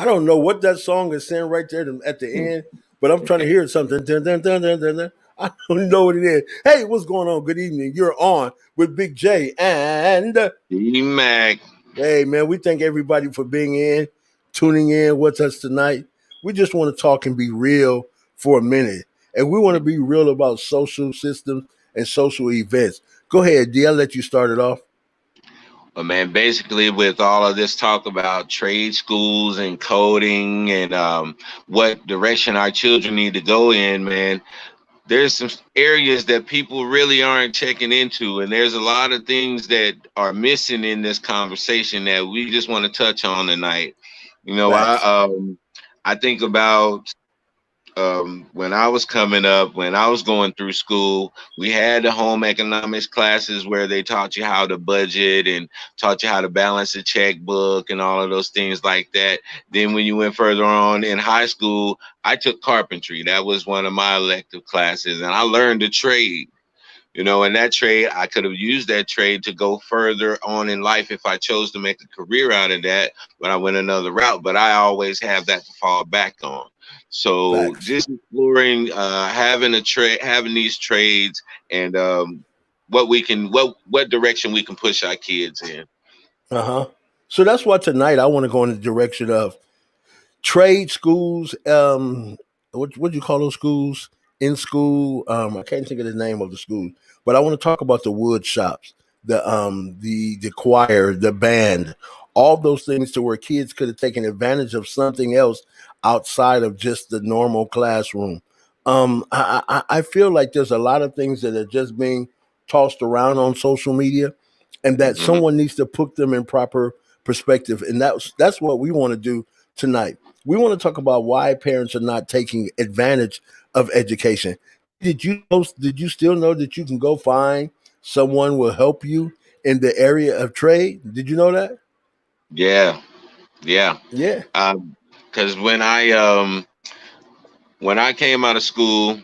don't know what that song is saying right there at the end, but I'm trying to hear something. Dun, dun, dun, dun, dun, dun. I don't know what it is. Hey, what's going on? Good evening. You're on with Big J and D-Mac. hey, man, we thank everybody for being in, tuning in with us tonight. We just want to talk and be real for a minute. And we want to be real about social systems and social events. Go ahead, D. I'll let you start it off. Well, man, basically, with all of this talk about trade schools and coding and what direction our children need to go in, man, there's some areas that people really aren't checking into. And there's a lot of things that are missing in this conversation that we just want to touch on tonight. You know, Facts. I think about when I was coming up, when I was going through school, we had the home economics classes where they taught you how to budget and taught you how to balance a checkbook and all of those things like that. Then when you went further on in high school, I took carpentry. That was one of my elective classes, and I learned a trade. You know, in that trade, I could have used that trade to go further on in life if I chose to make a career out of that, but I went another route. But I always have that to fall back on. So Facts. just exploring, having a trade, having these trades, and what direction we can push our kids in. Uh-huh. So that's why tonight I want to go in the direction of trade schools. What do you call those schools? In school, I can't think of the name of the school, but I want to talk about the wood shops, the choir, the band, all those things to where kids could have taken advantage of something else outside of just the normal classroom. I feel like there's a lot of things that are just being tossed around on social media, and that Hmm. someone needs to put them in proper perspective, and that's what we want to do tonight. We want to talk about why parents are not taking advantage of education. Did you still know that you can go find someone will help you in the area of trade? Did you know that? Yeah, yeah. Yeah. Because when I came out of school,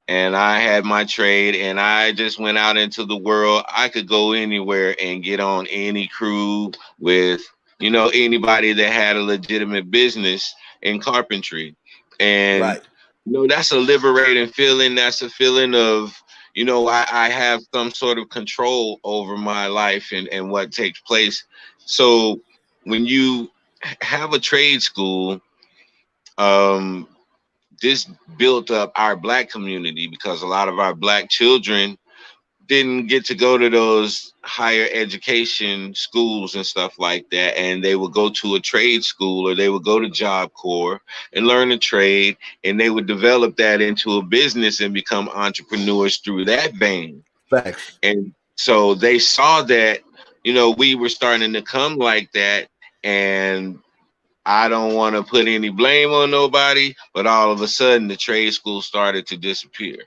and I had my trade and I just went out into the world. I could go anywhere and get on any crew with, anybody that had a legitimate business in carpentry. And, Right. that's a liberating feeling. That's a feeling of, I have some sort of control over my life and what takes place. So when you have a trade school, um, this built up our black community because a lot of our black children didn't get to go to those higher education schools and stuff like that, and they would go to a trade school or they would go to job corps and learn a trade, and they would develop that into a business and become entrepreneurs through that vein. Facts. And so they saw that, we were starting to come like that. And I don't want to put any blame on nobody, but all of a sudden the trade school started to disappear.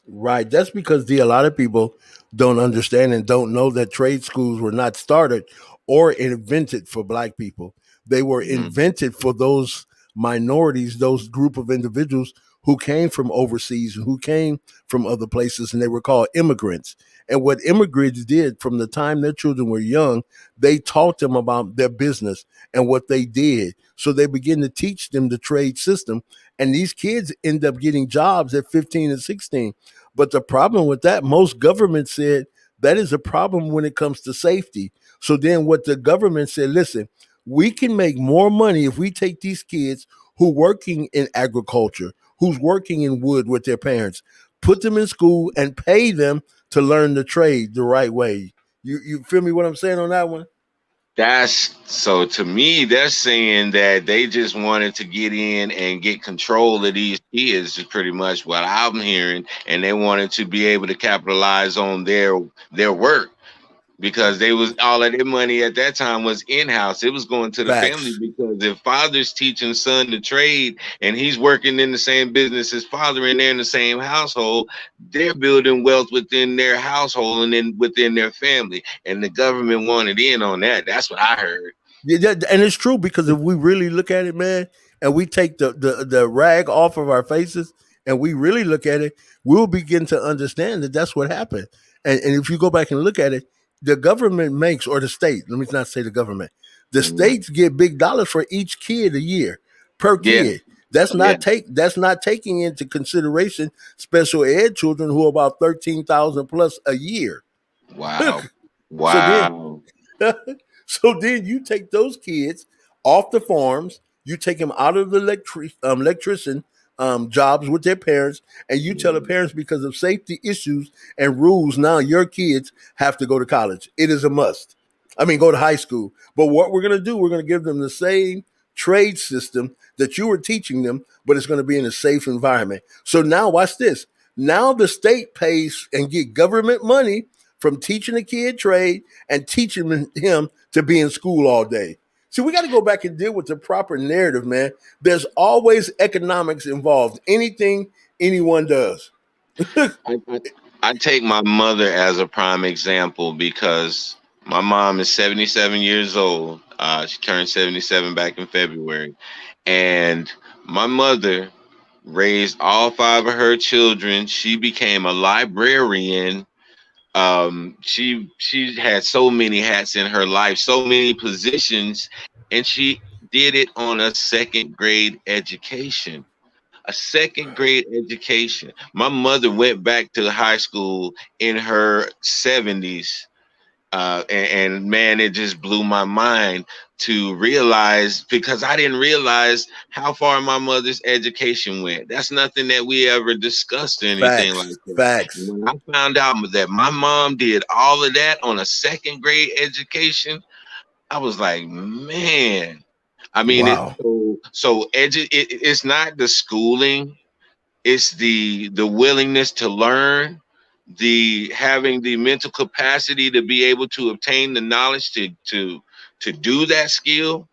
Right. That's because a lot of people don't understand and don't know that trade schools were not started or invented for black people. They were Mhm. invented for those minorities, those group of individuals who came from overseas, who came from other places, and they were called immigrants. And what immigrants did from the time their children were young, they taught them about their business and what they did. So they begin to teach them the trade system. And these kids end up getting jobs at 15 and 16. But the problem with that, most governments said that is a problem when it comes to safety. So then what the government said, listen, we can make more money if we take these kids who working in agriculture, who's working in wood with their parents, put them in school and pay them to learn the trade the right way. You feel me what I'm saying on that one? That's so to me, they're saying that they just wanted to get in and get control of these kids, is pretty much what I'm hearing. And they wanted to be able to capitalize on their work because they was all of their money at that time was in-house. It was going to the family Facts. because if father's teaching son to trade and he's working in the same business as father and they're in the same household, they're building wealth within their household and then within their family. And the government wanted in on that. That's what I heard. Yeah, and it's true because if we really look at it, man, and we take the rag off of our faces and we really look at it, we'll begin to understand that that's what happened. And if you go back and look at it, the government makes, or the state, let me not say the government, the Mhm. states get big dollars for each kid a year per Yeah, kid. yeah. That's not taking into consideration special ed children who are about 13,000 plus a year. Wow. So then Wow. so then you take those kids off the farms, you take them out of the electrician jobs with their parents, and you tell the Mhm. parents because of safety issues and rules, now your kids have to go to college. It is a must. I mean, go to high school. But what we're going to do, we're going to give them the same trade system that you were teaching them, but it's going to be in a safe environment. So now, watch this. Now the state pays and get government money from teaching a kid trade and teaching him to be in school all day. See, we got to go back and deal with the proper narrative, man. There's always economics involved. Anything anyone does. I, I, I take my mother as a prime example because my mom is 77 years old. She turned 77 back in February. And my mother raised all five of her children. She became a librarian. She had so many hats in her life, so many positions, and she did it on a second grade education. A second grade education. My mother went back to high school in her 70s. And man, it just blew my mind to realize, because I didn't realize how far my mother's education went. That's nothing that we ever discussed or anything like Facts. that. And Facts. when I found out that my mom did all of that on a second grade education, I was like, man. I mean, Wow. it's not the schooling, it's the willingness to learn, the having the mental capacity to be able to obtain the knowledge to do that skill,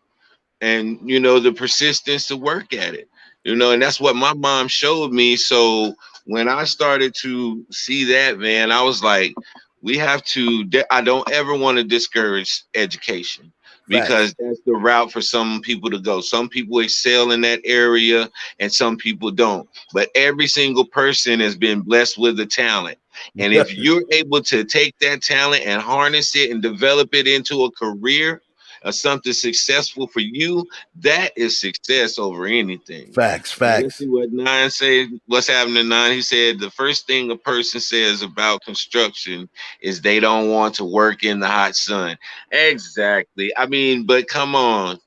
and the persistence to work at it. And that's what my mom showed me. So when I started to see that, man, I was like, we have to I don't ever want to discourage education, Facts. because that's the route for some people to go. Some people excel in that area and some people don't, but every single person has been blessed with a talent. And if you're able to take that talent and harness it and develop it into a career or something successful for you, that is success over anything. Facts. Let's see Facts. what Nine said. What's happening, Nine? He said the first thing a person says about construction is they don't want to work in the hot sun. Exactly. I mean, but come on.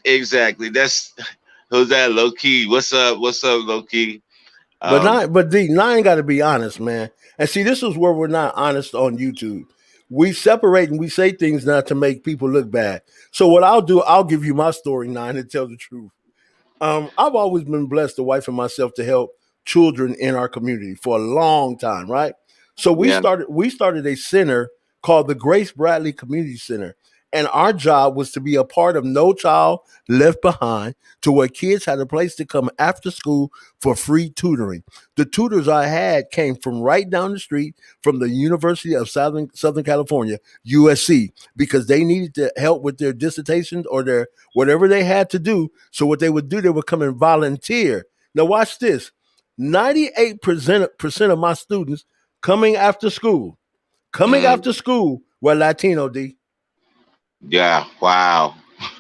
Exactly. That's who's that, low key? What's up? What's up, low key? Um, But D, nine got to be honest, man. And see, this is where we're not honest on YouTube. We separate and we say things not to make people look bad. So what I'll do, I'll give you my story, nine, and tell the truth. I've always been blessed, the wife and myself, to help children in our community for a long time, right? So we yeah. started a center called the Grace Bradley Community Center. And our job was to be a part of No Child Left Behind, to where kids had a place to come after school for free tutoring. The tutors I had came from right down the street from the University of Southern California, USC, because they needed to help with their dissertations or their whatever they had to do. So what they would do, they would come and volunteer. Now watch this. 98% of my students coming after school, Mm, were Latino, D. yeah. Wow.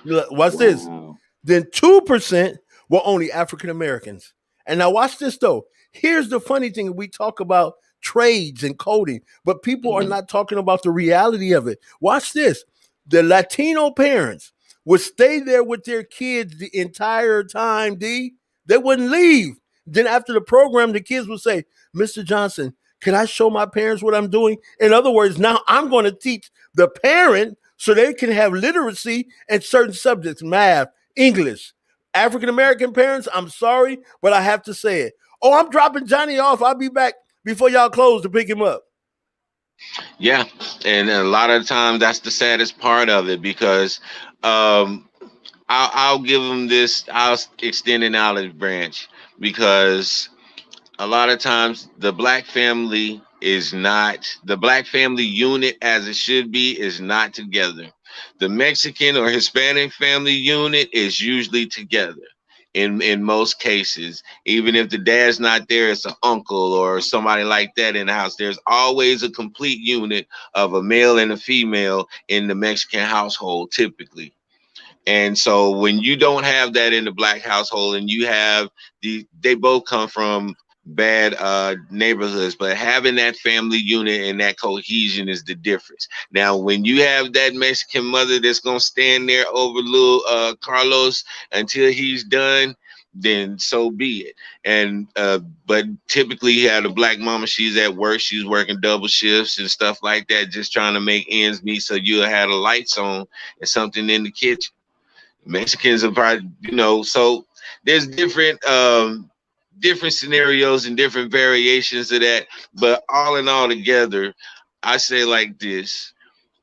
Watch this. Wow. Then 2% were only African Americans. And now watch this though. Here's the funny thing: we talk about trades and coding, but people are Mhm. not talking about the reality of it. Watch this. The Latino parents would stay there with their kids the entire time, D. They wouldn't leave. Then after the program, the kids would say, Mr. Johnson, can I show my parents what I'm doing? In other words, now I'm going to teach the parent so they can have literacy in certain subjects, math, English. African American parents, I'm sorry, but I have to say it. Oh, I'm dropping Johnny off. I'll be back before y'all close to pick him up. Yeah, and a lot of times that's the saddest part of it, because um, I'll give them this. I'll extend an olive branch, because a lot of times the black family unit as it should be is not together. The Mexican or Hispanic family unit is usually together. in most cases. Even if the dad's not there, it's an uncle or somebody like that in the house. There's always a complete unit of a male and a female in the Mexican household, typically. And so when you don't have that in the black household, and you have they both come from bad neighborhoods, but having that family unit and that cohesion is the difference. Now, when you have that Mexican mother that's gonna stand there over little Carlos until he's done, then so be it. And but typically you have a black mama, she's at work, she's working double shifts and stuff like that, just trying to make ends meet, so you'll have the lights on and something in the kitchen. Mexicans are probably, so there's different scenarios and different variations of that. But all in all together, I say like this: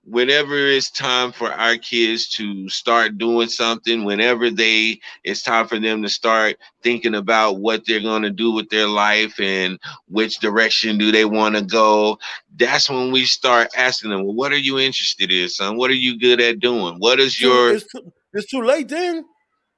whenever it's time for our kids to start doing something, whenever it's time for them to start thinking about what they're going to do with their life and which direction do they want to go, that's when we start asking them, well, what are you interested in, son? What are you good at doing? What is your It's too late then.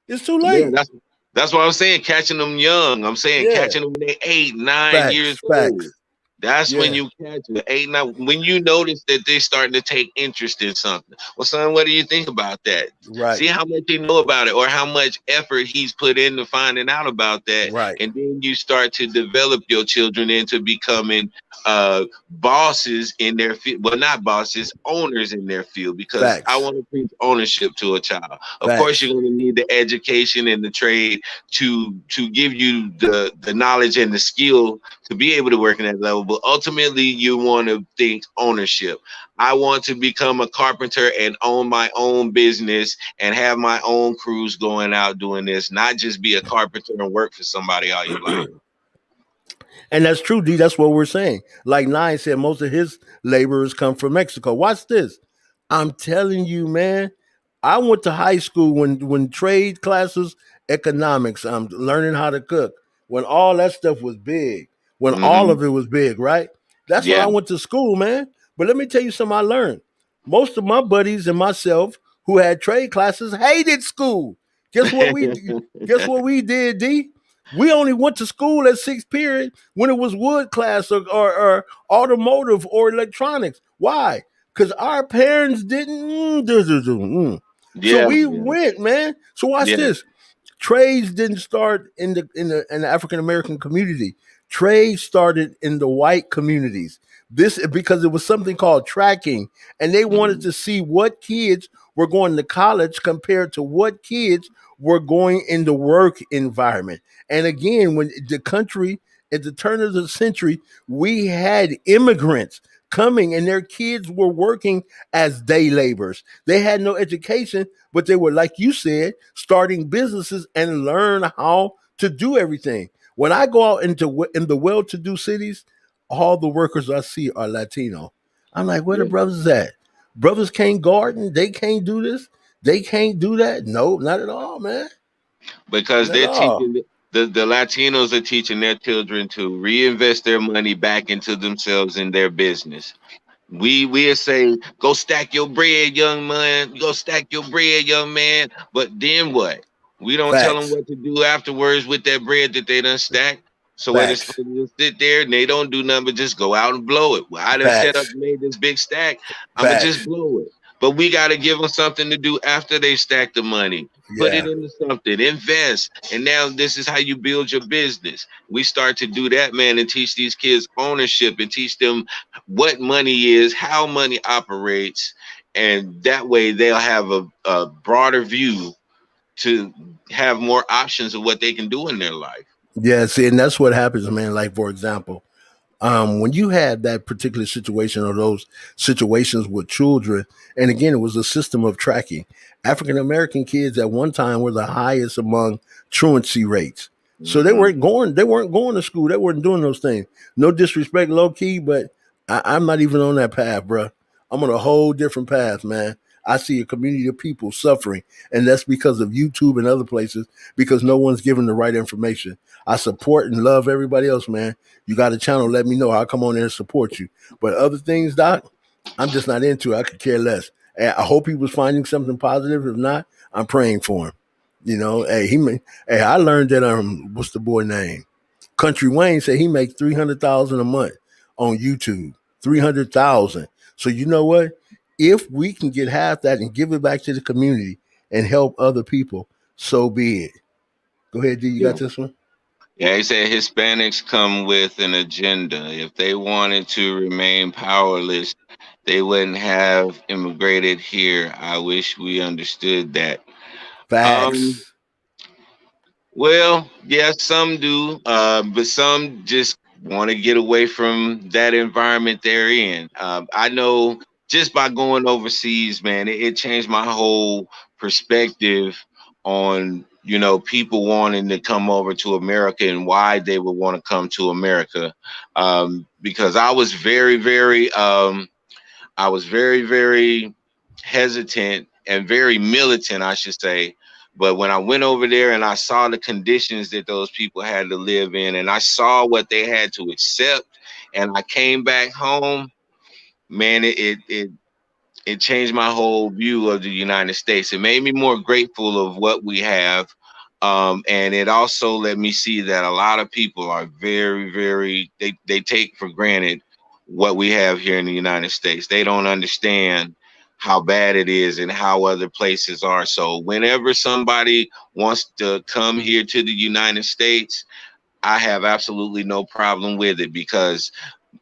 It's too Yeah, late. that's what I'm saying. Catching them young. I'm saying Yeah. catching them when they're 8, 9 years Facts. old. Facts. That's when Yeah. you catch them. 8, 9. When you notice that they're starting to take interest in something. Well, son, what do you think about that? Right. See how much he know about it, or how much effort he's put into finding out about that, Right. and then you start to develop your children into becoming bosses in their field. Well, not bosses, owners in their field. Because I Facts. want to preach ownership to a child. Of course, you're Facts. going to need the education and the trade to give you the knowledge and the skill to be able to work in that level. But ultimately, you want to think ownership. I want to become a carpenter and own my own business and have my own crews going out doing this, not just be a carpenter and work for somebody all your life. And that's true, D. That's what we're saying. Like Nine said, most of his laborers come from Mexico. Watch this. I'm telling you, man. I went to high school when trade classes, economics, I'm learning how to cook, when all that stuff was big, when all Hmm. of it was big, right? That's when Yeah. I went to school, man. But let me tell you something I learned. Most of my buddies and myself who had trade classes hated school. Guess what we guess what we did, D? We only went to school at sixth period when it was wood class or automotive or electronics. Why? Because our parents didn't. So Yeah. we Yeah. went, man. So watch Yeah. this. Trades didn't start in the African American community. Trade started in the white communities. This because it was something called tracking, and they wanted Mhm. to see what kids were going to college compared to what kids were going in the work environment. And again, when the country at the turn of the century, we had immigrants coming and their kids were working as day laborers. They had no education, but they were, like you said, starting businesses and learn how to do everything. When I go out in the well-to-do cities, all the workers I see are Latino. I'm like, where the Yeah. brothers at? Brothers can't garden. They can't do this. They can't do that. No, not at all, man. Because Not at they're all. teaching the Latinos are teaching their children to reinvest their money back into themselves in their business. We say, go stack your bread, young man. Go stack your bread, young man. But then what? We don't tell them Facts. what to do afterwards with that bread that they done stacked. So what it's Facts. supposed to just sit there and they don't do nothing but just go out and blow it. Well, I done set up Facts. and made this big stack. I'ma just Facts. blow it. But we gotta give them something to do after they stack the money. Put it Yeah. into something, invest, and now this is how you build your business. We start to do that, man, and teach these kids ownership and teach them what money is, how money operates, and that way they'll have a broader view to have more options of what they can do in their life. Yeah. See, and that's what happens, man. Like, for example, when you had that particular situation or those situations with children, and again, it was a system of tracking. African American kids at one time were the highest among truancy rates. So they Hmm. weren't going. They weren't going to school. They weren't doing those things. No disrespect, low key, but I'm not even on that path, bro. I'm on a whole different path, man. I see a community of people suffering, and that's because of YouTube and other places because no one's giving the right information. I support and love everybody else, man. You got a channel, let me know. I'll come on there and support you. But other things, Doc, I'm just not into it. I could care less. And I hope he was finding something positive. If not, I'm praying for him. You know, hey, I learned that what's the boy name? Country Wayne said he makes 300,000 a month on YouTube. 300,000. So you know what? If we can get half that and give it back to the community and help other people, so be it. Go ahead, D. You got Yeah. this one? Yeah, he said Hispanics come with an agenda. If they wanted to remain powerless, they wouldn't have immigrated here. I wish we understood that. Um, Facts. well, yeah, some do, but some just want to get away from that environment they're in. I know just by going overseas, man, it changed my whole perspective on people wanting to come over to America and why they would want to come to America. Because I was very, very hesitant and very militant, I should say. But when I went over there and I saw the conditions that those people had to live in, and I saw what they had to accept, and I came back home, man, it changed my whole view of the United States. It made me more grateful of what we have. And it also let me see that a lot of people are very, very, they take for granted what we have here in the United States. They don't understand how bad it is and how other places are. So whenever somebody wants to come here to the United States, I have absolutely no problem with it because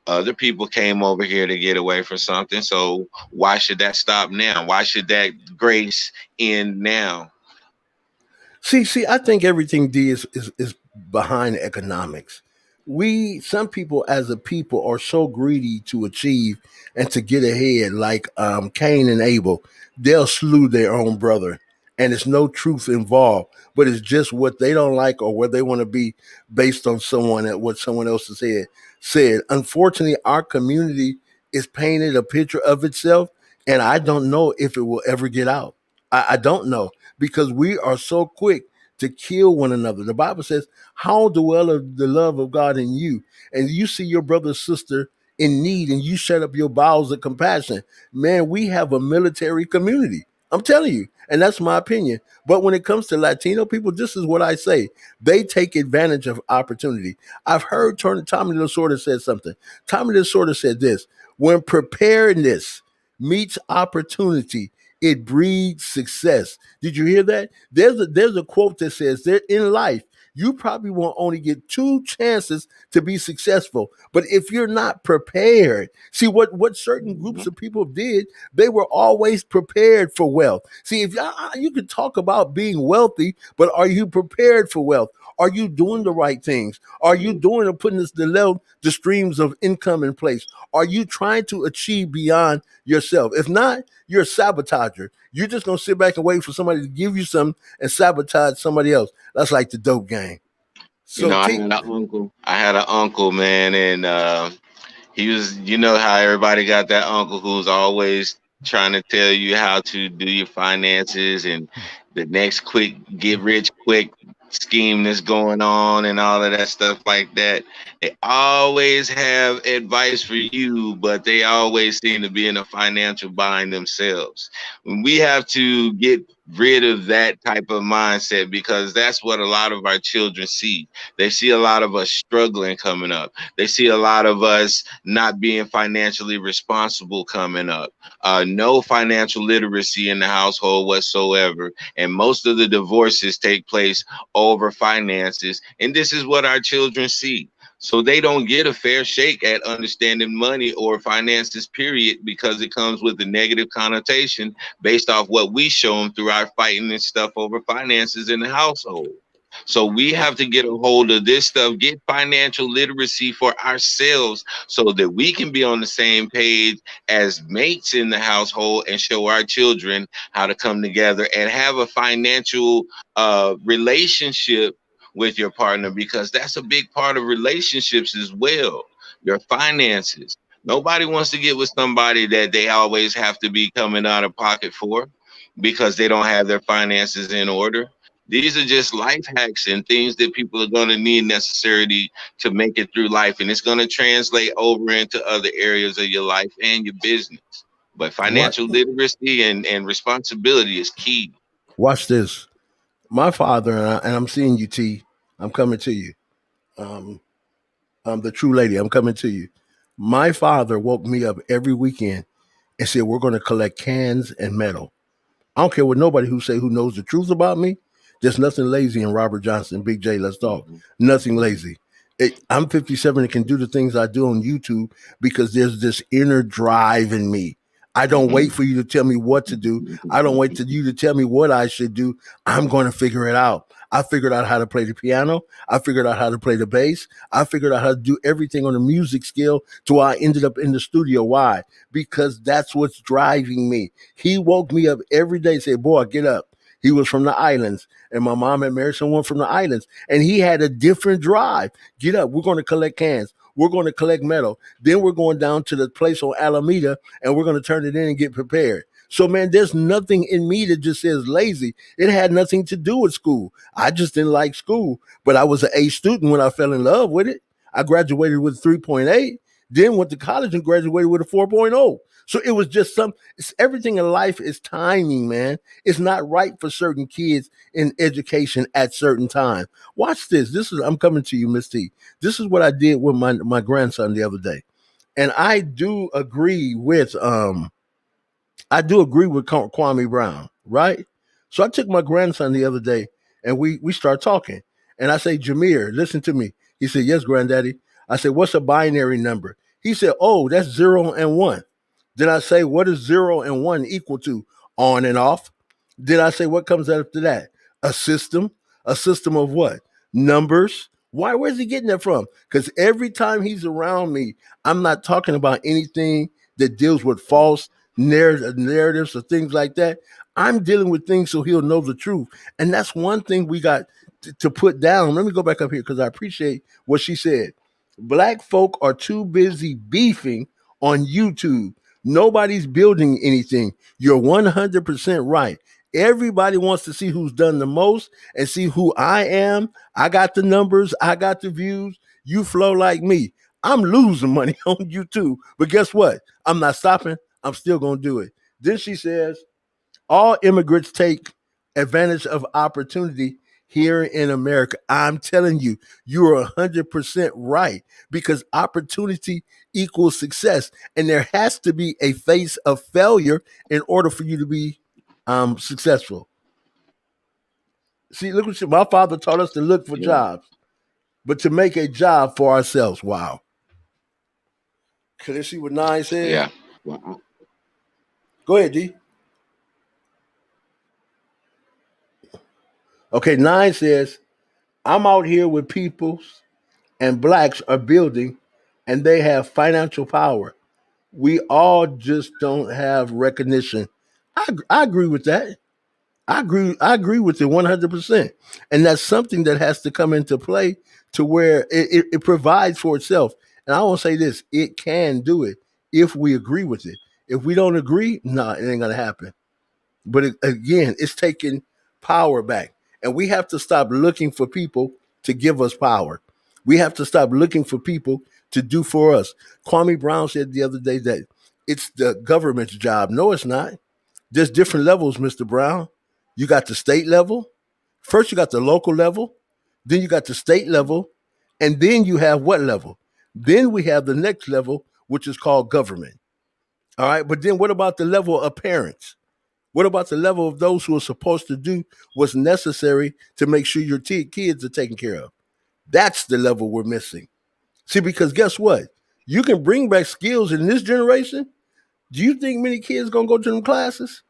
other people came over here to get away from something. So why should that stop now? Why should that grace end now? See, I think everything D is behind economics. Some people as a people are so greedy to achieve and to get ahead, like Cain and Abel. They'll slew their own brother, and it's no truth involved, but it's just what they don't like or where they want to be based on what someone else has said. Unfortunately, our community is painted a picture of itself, and I don't know if it will ever get out. I don't know because we are so quick to kill one another. The Bible says, how dwelleth the love of God in you? And you see your brother or sister in need and you shut up your bowels of compassion. Man, we have a military community. I'm telling you. And that's my opinion. But when it comes to Latino people, this is what I say. They take advantage of opportunity. I've heard Tommy Lasorda said something. Tommy Lasorda said this: when preparedness meets opportunity, it breeds success. Did you hear that? There's a quote that says that in life you probably will only get two chances to be successful. But if you're not prepared, see what certain groups Mhm. of people did, they were always prepared for wealth. See, if you can talk about being wealthy, but are you prepared for wealth? Are you doing the right things? Are you doing and putting the streams of income in place? Are you trying to achieve beyond yourself? If not, you're a sabotager. You're just gonna sit back and wait for somebody to give you some and sabotage somebody else. That's like the dope game. So I had T, an uncle. I had an uncle, man, and he was, how everybody got that uncle who's always trying to tell you how to do your finances and the next quick get rich quick scheme that's going on and all of that stuff like that. They always have advice for you, but they always seem to be in a financial bind themselves. We have to get rid of that type of mindset because that's what a lot of our children see. They see a lot of us struggling coming up. They see a lot of us not being financially responsible coming up. No financial literacy in the household whatsoever. And most of the divorces take place over finances. And this is what our children see. So they don't get a fair shake at understanding money or finances, period, because it comes with a negative connotation based off what we show them through our fighting and stuff over finances in the household. So we have to get a hold of this stuff, get financial literacy for ourselves so that we can be on the same page as mates in the household and show our children how to come together and have a financial relationship with your partner because that's a big part of relationships as well. Your finances. Nobody wants to get with somebody that they always have to be coming out of pocket for because they don't have their finances in order. These are just life hacks and things that people are going to need necessarily to make it through life. And it's going to translate over into other areas of your life and your business. But what? financial literacy and responsibility is key. Watch this. My father and I'm seeing you, T. I'm coming to you. Um, the true lady. I'm coming to you. My father woke me up every weekend and said, "We're going to collect cans and metal." I don't care what nobody who knows the truth about me. There's nothing lazy in Robert Johnson, Big J. Let's talk. Mhm. Nothing Mhm. lazy. I'm 57 and can do the things I do on YouTube because there's this inner drive in me. I don't wait for you to tell me what to do. I don't wait for you to tell me what I should do. I'm going to figure it out. I figured out how to play the piano. I figured out how to play the bass. I figured out how to do everything on the music skill to why I ended up in the studio. Why? Because that's what's driving me. He woke me up every day, said, "Boy, get up." He was from the islands, and my mom had married someone from the islands, and he had a different drive. Get up. We're going to collect cans. We're going to collect metal. Then we're going down to the place on Alameda, and we're going to turn it in and get prepared. So, man, there's nothing in me that just says lazy. It had nothing to do with school. I just didn't like school, but I was an A student when I fell in love with it. I graduated with 3.8, then went to college and graduated with a 4.0. So it was just everything in life is timing, man. It's not right for certain kids in education at certain time. Watch this. I'm coming to you, Miss T. This is what I did with my grandson the other day. And I do agree with Kwame Brown, right? So I took my grandson the other day and we start talking. And I say, "Jameer, listen to me." He said, "Yes, granddaddy." I said, "What's a binary number?" He said, "Oh, that's 0 and 1." Then I say, "What is 0 and 1 equal to?" On and off. Then I say, "What comes after that?" A system. A system of what? Numbers. Why? Where's he getting that from? Because every time he's around me, I'm not talking about anything that deals with false narratives or things like that. I'm dealing with things so he'll know the truth. And that's one thing we got to put down. Let me go back up here because I appreciate what she said. Black folk are too busy beefing on YouTube. Nobody's building anything. You're 100% right. Everybody wants to see who's done the most and see who I am. I got the numbers, I got the views. You flow like me. I'm losing money on YouTube. But guess what? I'm not stopping. I'm still going to do it. Then she says, all immigrants take advantage of opportunity here in America. I'm telling you, you are 100% right because opportunity equals success. And there has to be a face of failure in order for you to be successful. See, look what my father taught us to look for Yeah. jobs, but to make a job for ourselves. Wow. Can you see what Nine said? Yeah. Well, Go ahead, D. Okay, Nine says, I'm out here with people and blacks are building and they have financial power. We all just don't have recognition. I agree with that. I agree with it 100%. And that's something that has to come into play to where it provides for itself. And I want to say this, it can do it if we agree with it. If we don't agree, nah, it ain't going to happen. But again, it's taking power back. And we have to stop looking for people to give us power. We have to stop looking for people to do for us. Kwame Brown said the other day that it's the government's job. No, it's not. There's different levels, Mr. Brown. You got the state level. First, you got the local level. Then you got the state level. And then you have what level? Then we have the next level, which is called government. All right. But then what about the level of parents? What about the level of those who are supposed to do what's necessary to make sure your kids are taken care of? That's the level we're missing. See, because guess what? You can bring back skills in this generation. Do you think many kids gonna go to them classes,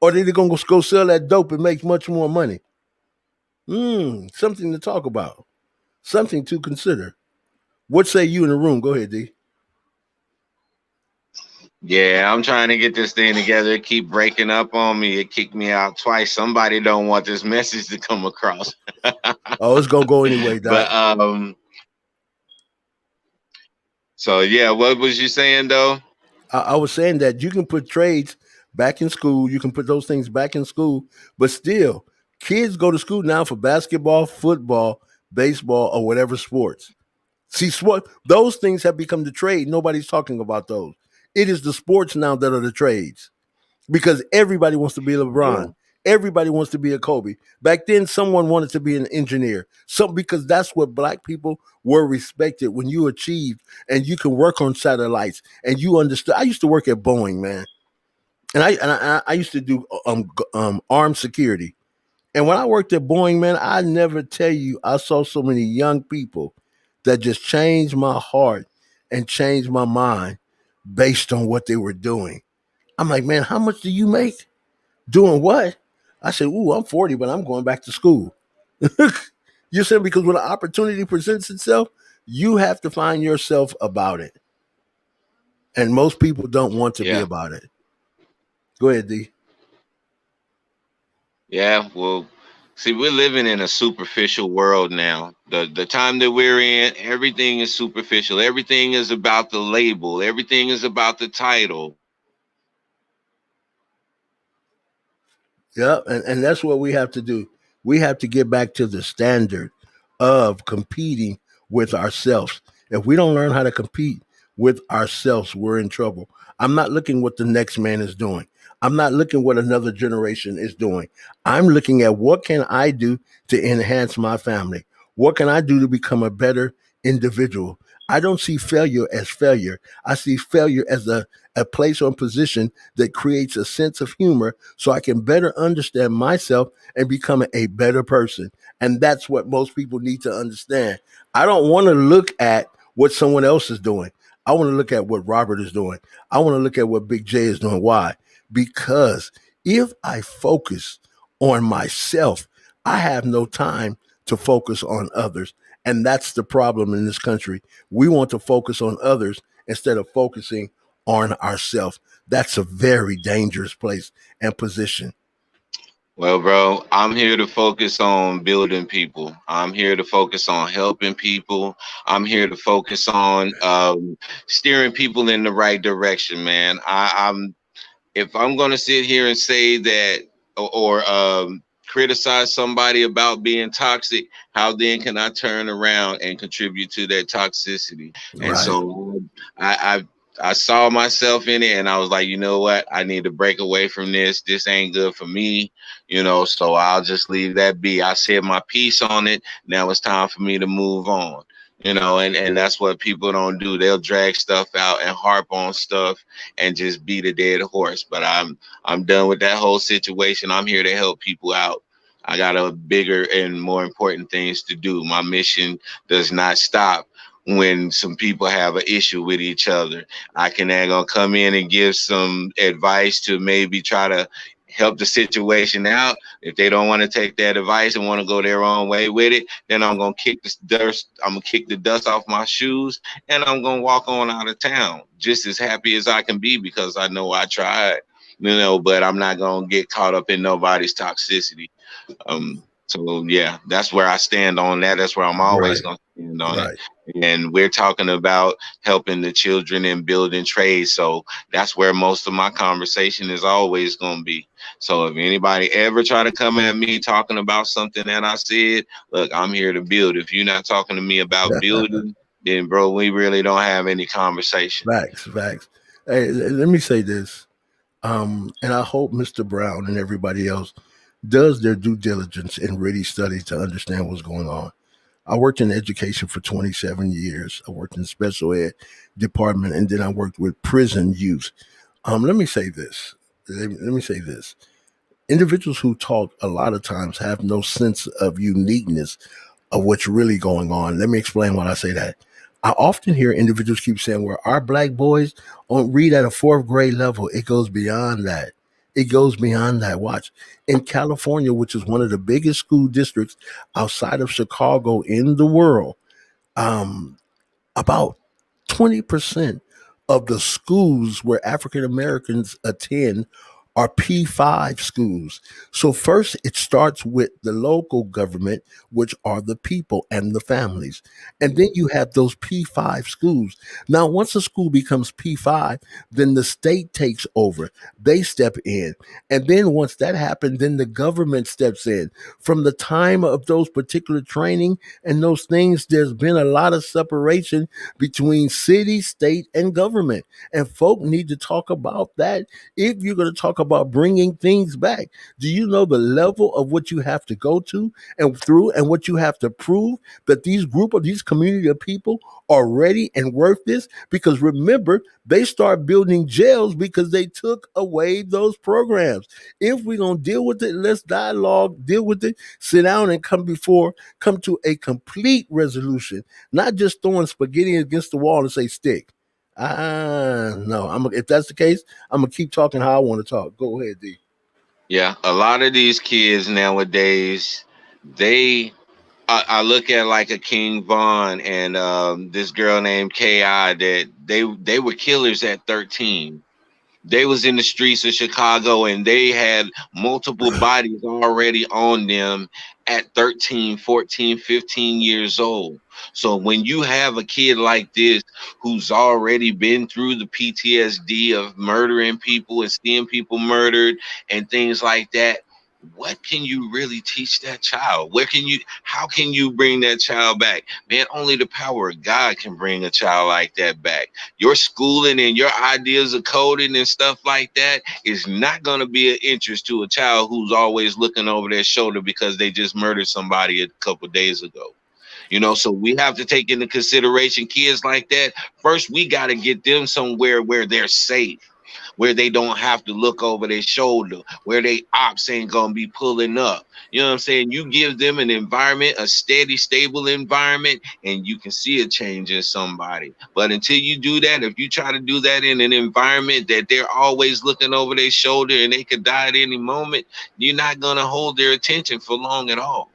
or are they gonna go sell that dope and make much more money? Something to talk about. Something to consider. What say you in the room? Go ahead, D. yeah, I'm trying to get this thing together. It keep breaking up on me. It kicked me out twice. Somebody don't want this message to come across. Oh, it's gonna go anyway, Doc. But so yeah, what was you saying though? I was saying that you can put trades back in school. You can put those things back in school, but still, kids go to school now for basketball, football, baseball, or whatever sports. See, those things have become the trade. Nobody's talking about those. It is the sports now that are the trades because everybody wants to be Yeah. LeBron. Everybody wants to be a Kobe. Back then, someone wanted to be an engineer. Some because that's what black people were respected when you achieved and you can work on satellites and you understood. I used to work at Boeing, man, and I used to do armed security. And when I worked at Boeing, man, I never tell you I saw so many young people that just changed my heart and changed my mind based on what they were doing. I'm like, man, how much do you make? Doing what? I said, ooh, I'm 40, but I'm going back to school. You said because when an opportunity presents itself, you have to find yourself about it. And most people don't want to be Yeah. about it. Go ahead, D. Yeah, well, see, we're living in a superficial world now. The time that we're in, everything is superficial. Everything is about the label. Everything is about the title. Yeah, and that's what we have to do. We have to get back to the standard of competing with ourselves. If we don't learn how to compete with ourselves, we're in trouble. I'm not looking what the next man is doing. I'm not looking what another generation is doing. I'm looking at what can I do to enhance my family? What can I do to become a better individual? I don't see failure as failure. I see failure as a place or position that creates a sense of humor so I can better understand myself and become a better person. And that's what most people need to understand. I don't want to look at what someone else is doing. I want to look at what Robert is doing. I want to look at what Big J is doing. Why? Because if I focus on myself, I have no time to focus on others. And that's the problem in this country. We want to focus on others instead of focusing on ourselves. That's a very dangerous place and position. Well, bro, I'm here to focus on building people. I'm here to focus on helping people. I'm here to focus on steering people in the right direction, man. I'm if I'm going to sit here and say that or criticize somebody about being toxic, how then can I turn around and contribute to that toxicity? And Right, so I I saw myself in it, and I was like, you know what? I need to break away from this. This ain't good for me, So I'll just leave that be. I said my piece on it. Now it's time for me to move on. And that's what people don't do. They'll drag stuff out and harp on stuff and just beat a dead horse. But I'm done with that whole situation. I'm here to help people out. I got a bigger and more important things to do. My mission does not stop when some people have an issue with each other. I can gonna come in and give some advice to maybe try to help the situation out. If they don't want to take that advice and want to go their own way with it, then I'm gonna kick the dust. I'm gonna kick the dust off my shoes and I'm gonna walk on out of town just as happy as I can be because I know I tried. But I'm not gonna get caught up in nobody's toxicity. So yeah, that's where I stand on that. That's where I'm always right, gonna stand on it. right. And we're talking about helping the children and building trades. So that's where most of my conversation is always gonna be. So if anybody ever try to come at me talking about something that I said, look, I'm here to build. If you're not talking to me about building, then bro, we really don't have any conversation. Facts, facts. Hey, let me say this. And I hope Mr. Brown and everybody else does their due diligence and really study to understand what's going on. I worked in education for 27 years. I worked in special ed department, and then I worked with prison youth. Let me say this. Let me say this. Individuals who talk a lot of times have no sense of uniqueness of what's really going on. Let me explain why I say that. I often hear individuals keep saying, well, our black boys don't read at a fourth grade level. It goes beyond that. It goes beyond that. Watch. In California, which is one of the biggest school districts outside of Chicago in the world, um, about 20% of the schools where African Americans attend are P5 schools. So, first, it starts with the local government, which are the people and the families. And then you have those P5 schools. Now, once a school becomes P5, then the state takes over. They step in. And then once that happens, then the government steps in. From the time of those particular training and those things, there's been a lot of separation between city, state, and government. And folk need to talk about that if you're going to talk about bringing things back. Do you know the level of what you have to go to and through and what you have to prove that these community of people are ready and worth this? Because remember, they start building jails because they took away those programs. If we're gonna deal with it, let's dialogue, deal with it, sit down and come to a complete resolution, not just throwing spaghetti against the wall and say stick. No. If that's the case, I'm gonna keep talking how I want to talk. Go ahead, D. Yeah, a lot of these kids nowadays, they I look at like a King Von and this girl named Ki that they were killers at 13. They was in the streets of Chicago and they had multiple bodies already on them at 13, 14, 15 years old. So when you have a kid like this who's already been through the PTSD of murdering people and seeing people murdered and things like that, what can you really teach that child? How can you bring that child back? Man, only the power of God can bring a child like that back. Your schooling and your ideas of coding and stuff like that is not going to be an interest to a child who's always looking over their shoulder because they just murdered somebody a couple days ago. So we have to take into consideration kids like that. First, we got to get them somewhere where they're safe, where they don't have to look over their shoulder, where they ops ain't gonna be pulling up. You know what I'm saying? You give them an environment, a steady, stable environment, and you can see a change in somebody. But until you do that, if you try to do that in an environment that they're always looking over their shoulder and they could die at any moment, you're not gonna hold their attention for long at all.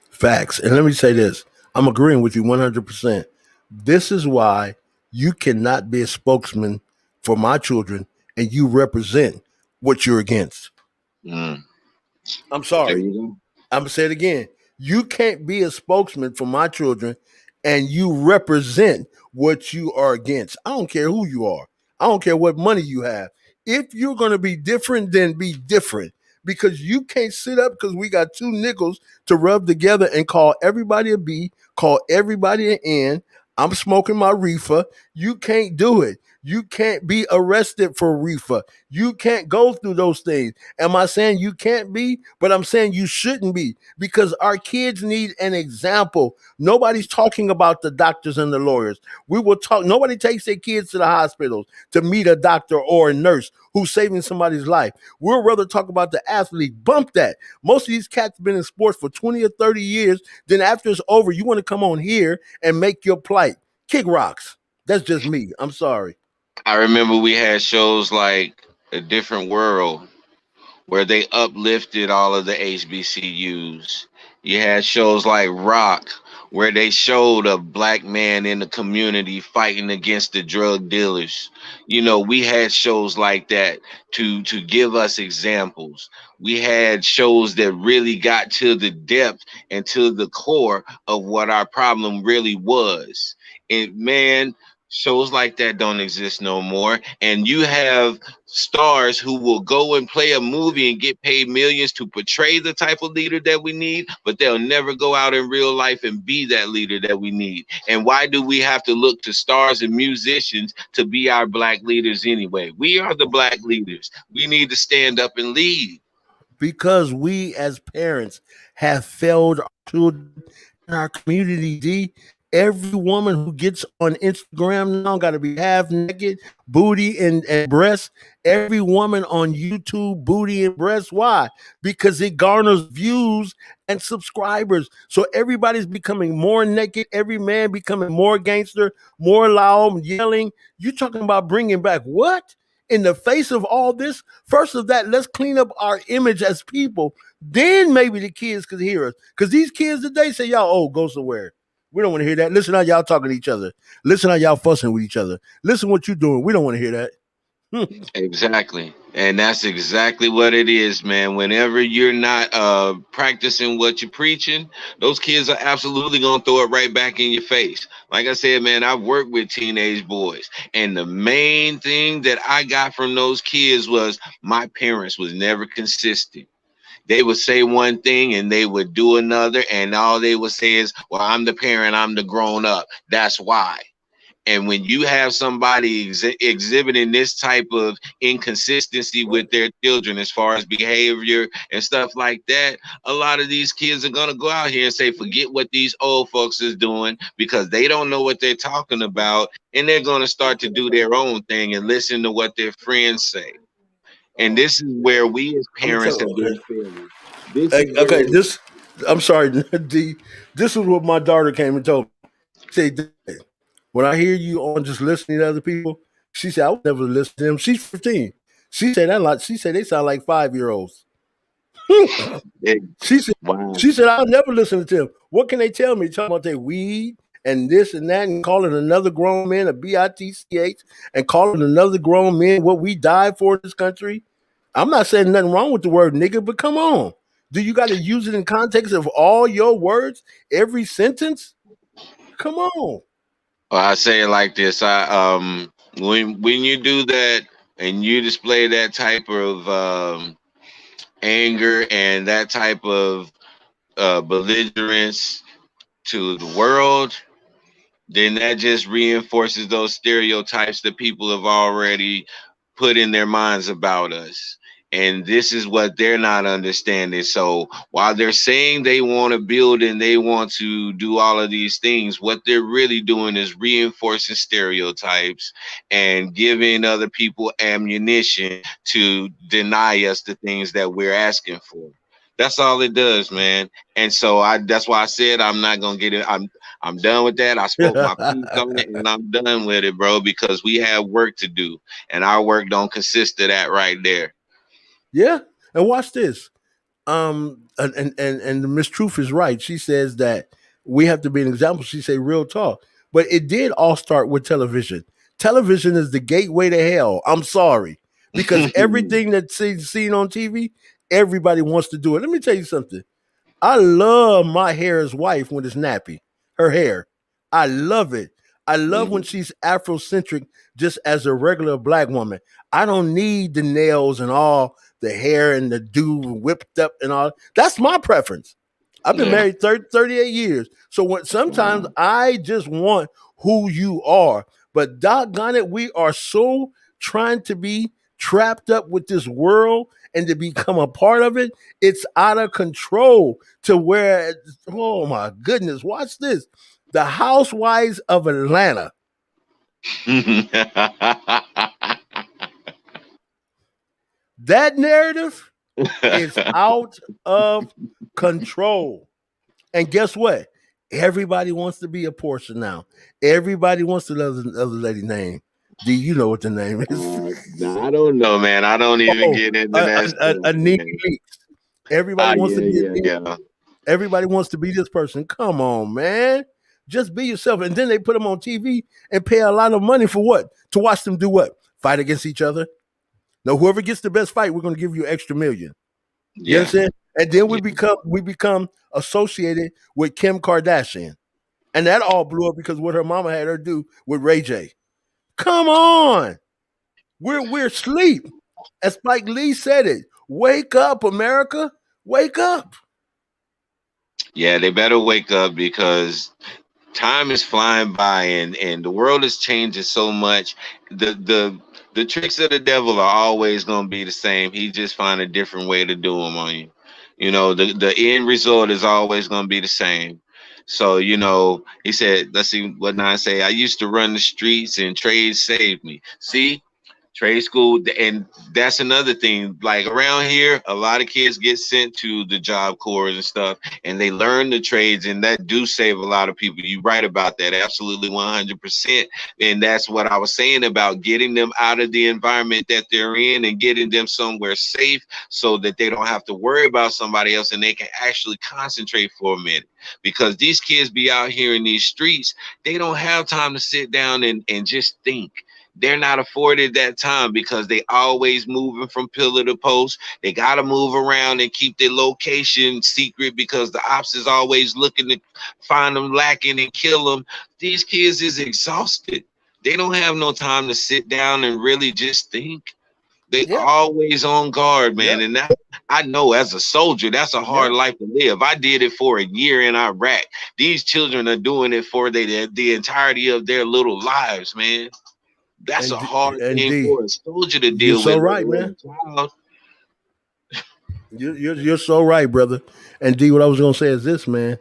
Facts. And let me say this. I'm agreeing with you 100%. This is why you cannot be a spokesman for my children and you represent what you're against. Mm, I'm there sorry. you I'm gonna say it again. You can't be a spokesman for my children and you represent what you are against. I don't care who you are. I don't care what money you have. If you're gonna be different, then be different. Because you can't sit up because we got two nickels to rub together and call everybody a B, call everybody an N. I'm smoking my reefer. You can't do it. You can't be arrested for reefer. You can't go through those things. Am I saying you can't be? But I'm saying you shouldn't be because our kids need an example. Nobody's talking about the doctors and the lawyers. We will talk. Nobody takes their kids to the hospitals to meet a doctor or a nurse who's saving somebody's life. We'll rather talk about the athlete. Bump that. Most of these cats have been in sports for 20 or 30 years. Then after it's over, you want to come on here and make your plight. Kick rocks. That's just me. I'm sorry. I remember we had shows like A Different World where they uplifted all of the HBCUs. You had shows like Rock, where they showed a black man in the community fighting against the drug dealers. We had shows like that to give us examples. We had shows that really got to the depth and to the core of what our problem really was. And man, shows like that don't exist no more. And you have stars who will go and play a movie and get paid millions to portray the type of leader that we need, but they'll never go out in real life and be that leader that we need. And why do we have to look to stars and musicians to be our black leaders anyway? We are the black leaders. We need to stand up and lead. Because we as parents have failed our children in our community. D. Every woman who gets on Instagram now got to be half naked, booty and breasts. Every woman on YouTube, booty and breasts. Why? Because it garners views and subscribers. So everybody's becoming more naked. Every man becoming more gangster, more loud, yelling. You talking about bringing back what? In the face of all this, first of that, let's clean up our image as people. Then maybe the kids could hear us. Because these kids today say, y'all, oh, go somewhere. We don't want to hear that. Listen how y'all talking to each other. Listen how y'all fussing with each other. Listen what you doing. We don't want to hear that. Exactly. And that's exactly what it is, man. Whenever you're not practicing what you're preaching, those kids are absolutely going to throw it right back in your face. Like I said, man, I've worked with teenage boys. And the main thing that I got from those kids was my parents was never consistent. They would say one thing and they would do another. And all they would say is, well, I'm the parent, I'm the grown up. That's why. And when you have somebody exhibiting this type of inconsistency with their children as far as behavior and stuff like that, a lot of these kids are going to go out here and say, forget what these old folks is doing, because they don't know what they're talking about. And they're going to start to do their own thing and listen to what their friends say. And Oh, this is where we as I'm gonna parents tell have you. been failing. This is Okay, okay, where this. I'm sorry, D. This is what my daughter came and told me. She said, "Dad, when I hear you on just listening to other people," she said, "I would never listen to them." She's 15. She said that lot. She said they sound like 5 year olds. it, She said, wow. she said, I'll never listen to them. What can they tell me? Talking about they weed and this and that, and calling another grown man a bitch, and calling another grown man what we died for in this country. I'm not saying nothing wrong with the word nigga, but come on. Do you got to use it in context of all your words, every sentence? Come on. Well, I say it like this. When you do that and you display that type of anger and that type of belligerence to the world, then that just reinforces those stereotypes that people have already put in their minds about us. And this is what they're not understanding. So while they're saying they want to build and they want to do all of these things, what they're really doing is reinforcing stereotypes and giving other people ammunition to deny us the things that we're asking for. That's all it does, man. And so that's why I said I'm not gonna get it. I'm done with that. I spoke my piece on it and I'm done with it, bro, because we have work to do. And our work don't consist of that right there. Yeah. And watch this. And Miss Truth is right. She says that we have to be an example. She say real talk, but it did all start with television. Television is the gateway to hell. I'm sorry, because everything that's seen on TV, everybody wants to do it. Let me tell you something. I love my hair's wife when it's nappy. Her hair. I love it. I love when Mhm. she's Afrocentric just as a regular black woman. I don't need the nails and all the hair and the do whipped up and all. That's my preference. I've been Yeah. married 38 years. So when sometimes Wow. I just want who you are. But doggone it, we are so trying to be trapped up with this world and to become a part of it. It's out of control to where, oh my goodness, watch this. The Housewives of Atlanta. That narrative is out of control. And guess what? Everybody wants to be a portion now. Everybody wants to know the other lady name. Do you know what the name is? Nah, I don't know, man. I don't even Oh, get into that stuff, a Nene man. Leakes. Everybody Ah, wants to yeah, be a yeah, Nene. yeah. Everybody wants to be this person. Come on, man. Just be yourself. And then they put them on TV and pay a lot of money for what? To watch them do what? Fight against each other. Now, whoever gets the best fight, we're going to give you extra million. You Yeah. understand? And then Yeah. we become associated with Kim Kardashian. And that all blew up because what her mama had her do with Ray J. Come on. We're asleep. As Spike Lee said it. Wake up, America. Wake up. Yeah, they better wake up because time is flying by and the world is changing so much. The tricks of the devil are always going to be the same. He just find a different way to do them on you. You know, the end result is always going to be the same. So, you know, he said, let's see what I say. I used to run the streets and trade saved me. See, trade school, and that's another thing. Like around here, a lot of kids get sent to the job corps and stuff, and they learn the trades, and that do save a lot of people. You right about that, absolutely 100%. And that's what I was saying about getting them out of the environment that they're in and getting them somewhere safe, so that they don't have to worry about somebody else and they can actually concentrate for a minute. Because these kids be out here in these streets, they don't have time to sit down and just think. They're not afforded that time because they always moving from pillar to post. They got to move around and keep their location secret because the ops is always looking to find them lacking and kill them. These kids is exhausted. They don't have no time to sit down and really just think. They Yep. always on guard, man. Yep. And that, I know as a soldier, that's a hard Yep. life to live. I did it for a year in Iraq. These children are doing it for the entirety of their little lives, man. That's a And hard and thing D, for a soldier to you're deal so with, let right, alone man. a child. You're so right, brother. And D, what I was gonna say is this, man,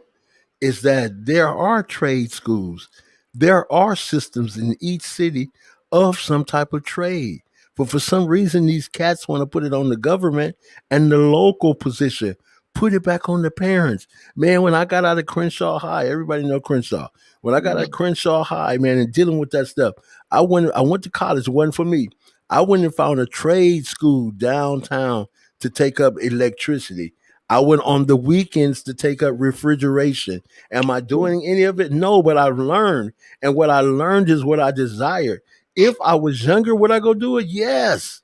is that there are trade schools. There are systems in each city of some type of trade. But for some reason, these cats want to put it on the government and the local position. Put it back on the parents. Man, when I got out of Crenshaw High, everybody know Crenshaw. When I got out of Crenshaw High, man, and dealing with that stuff, I went to college. It wasn't for me. I went and found a trade school downtown to take up electricity. I went on the weekends to take up refrigeration. Am I doing any of it? No, but I've learned. And what I learned is what I desired. If I was younger, would I go do it? Yes.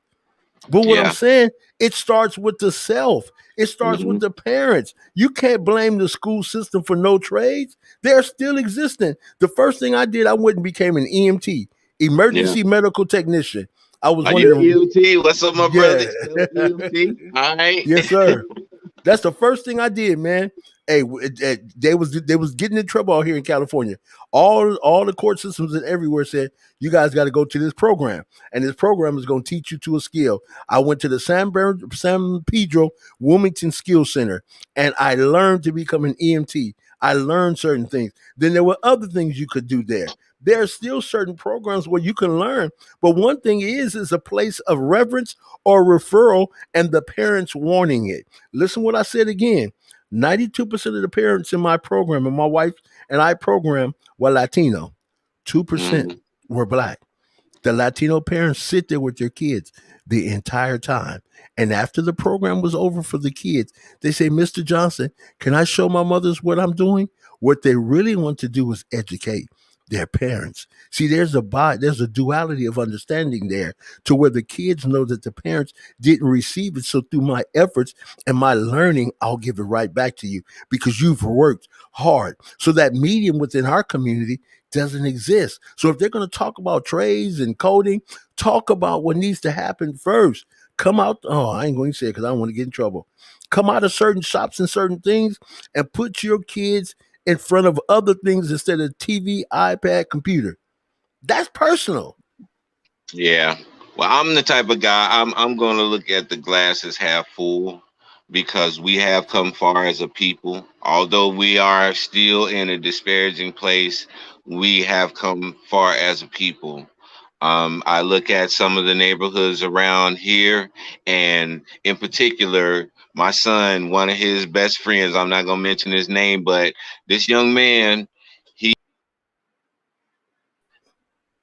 But what I'm Yeah. saying, it starts with the self. It starts with Mhm. the parents. You can't blame the school system for no trades. They're still existing. The first thing I did, I went and became an EMT, Yeah. emergency medical technician. I was Are one of you an the, EMT? What's up, my brother? yeah. You know, EMT? All right. Yes, sir. That's the first thing I did, man. Hey, they was getting in trouble out here in California. All the court systems and everywhere said you guys got to go to this program, and this program is going to teach you to a skill. I went to the San Pedro Wilmington Skill Center, and I learned to become an EMT. I learned certain things. Then there were other things you could do there. There are still certain programs where you can learn, but one thing is a place of reverence or referral, and the parents wanting it. Listen what I said again. 92% of the parents in my program, and my wife and I program, were Latino. 2% Mhm. were black. The Latino parents sit there with their kids the entire time. And after the program was over for the kids, they say, Mr. Johnson, can I show my mothers what I'm doing? What they really want to do is educate their parents. See, there's a duality of understanding there to where the kids know that the parents didn't receive it. So through my efforts and my learning, I'll give it right back to you because you've worked hard. So that medium within our community doesn't exist. So if they're going to talk about trades and coding, talk about what needs to happen first. Come out. Oh, I ain't going to say it because I don't want to get in trouble. Come out of certain shops and certain things and put your kids in front of other things instead of TV, iPad, computer. That's personal. Yeah. Well, I'm the type of guy. I'm going to look at the glass as half full because we have come far as a people. Although we are still in a disparaging place, we have come far as a people. I look at some of the neighborhoods around here, and in particular, my son, one of his best friends. I'm not going to mention his name, but this young man, he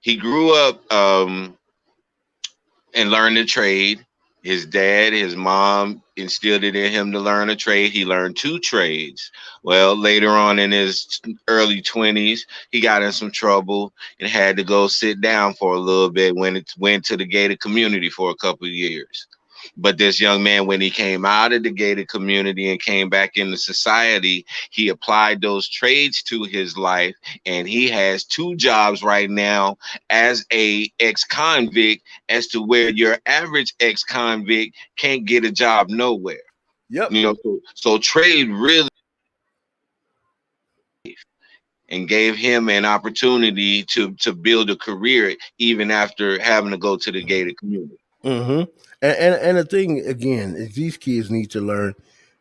he grew up. And learn a trade. His dad, his mom instilled it in him to learn a trade. He learned two trades. Well, later on in his early 20s, he got in some trouble and had to go sit down for a little bit when it went to the gated community for a couple of years. But this young man, when he came out of the gated community and came back into society, he applied those trades to his life, and he has two jobs right now as a ex-convict, as to where your average ex-convict can't get a job nowhere. Yep. So trade really and gave him an opportunity to build a career even after having to go to the gated community. Mm-hmm. And the thing again is these kids need to learn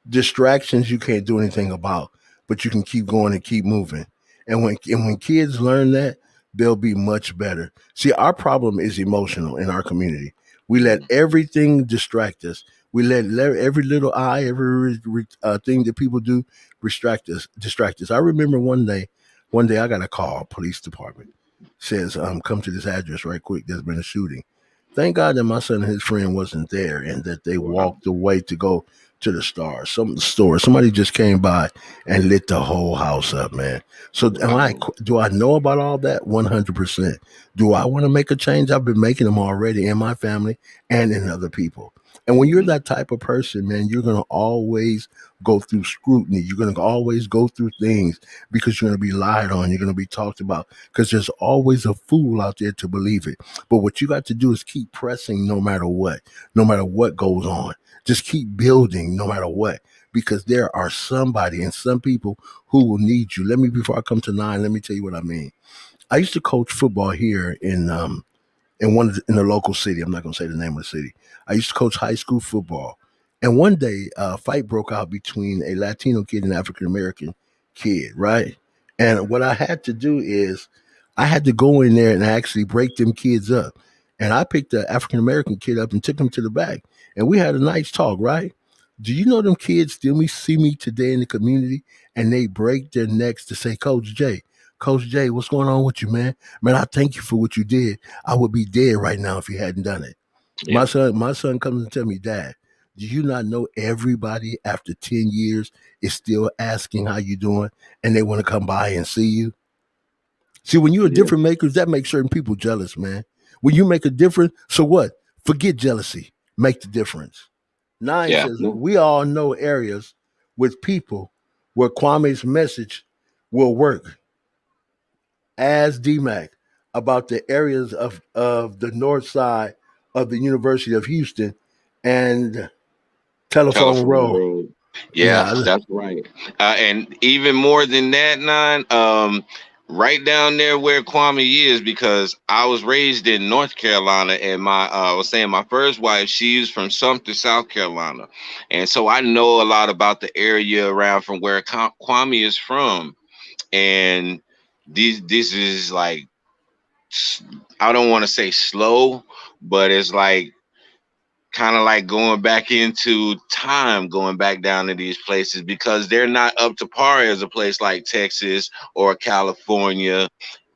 distractions you can't do anything about, but you can keep going and keep moving. And when kids learn that, they'll be much better. See, our problem is emotional in our community. We let everything distract us. We let every little thing that people do distract us. Distract us. I remember one day I got a call, police department says, come to this address right quick. There's been a shooting. Thank God that my son and his friend wasn't there and that they Wow. walked away to go to the store. Somebody just came by and lit the whole house up, man. So Wow. do I know about all that? 100%. Do I want to make a change? I've been making them already in my family and in other people. And when you're Mhm. that type of person, man, you're going to always go through scrutiny. You're going to always go through things because you're going to be lied on. You're going to be talked about because there's always a fool out there to believe it. But what you got to do is keep pressing no matter what goes on. Just keep building no matter what because there are somebody and some people who will need you. Let me, before I come to nine, let me tell you what I mean. I used to coach football here in in the local city. I'm not going to say the name of the city. I used to coach high school football, and one day a fight broke out between a Latino kid and an African American kid, right? And what I had to do is I had to go in there and actually break them kids up. And I picked the African American kid up and took him to the back, and we had a nice talk, right? Do you know them kids still me see me today in the community and they break their necks to say, Coach J, what's going on with you, man? Man, I thank you for what you did. I would be dead right now if you hadn't done it. Yeah, My son comes and tell me, Dad, do you not know everybody after 10 years is still asking how you doing and they want to come by and see you? See, when you're a yeah, difference makers, that makes certain people jealous, man. When you make a difference, so what? Forget jealousy. Make the difference. Nine yeah. says, we all know areas with people where Kwame's message will work as DMAC about the areas of the north side of the University of Houston and Telephone Telephone Row. road. Yeah, Yeah, that's right. And even more than that, nine. Right down there where Kwame is, because I was raised in North Carolina, and my I was saying my first wife, she's from Sumter, South Carolina, and so I know a lot about the area around from where Kwame is from, and this is like I don't want to say slow, but it's like kind of like going back into time, going back down to these places because they're not up to par as a place like Texas or California.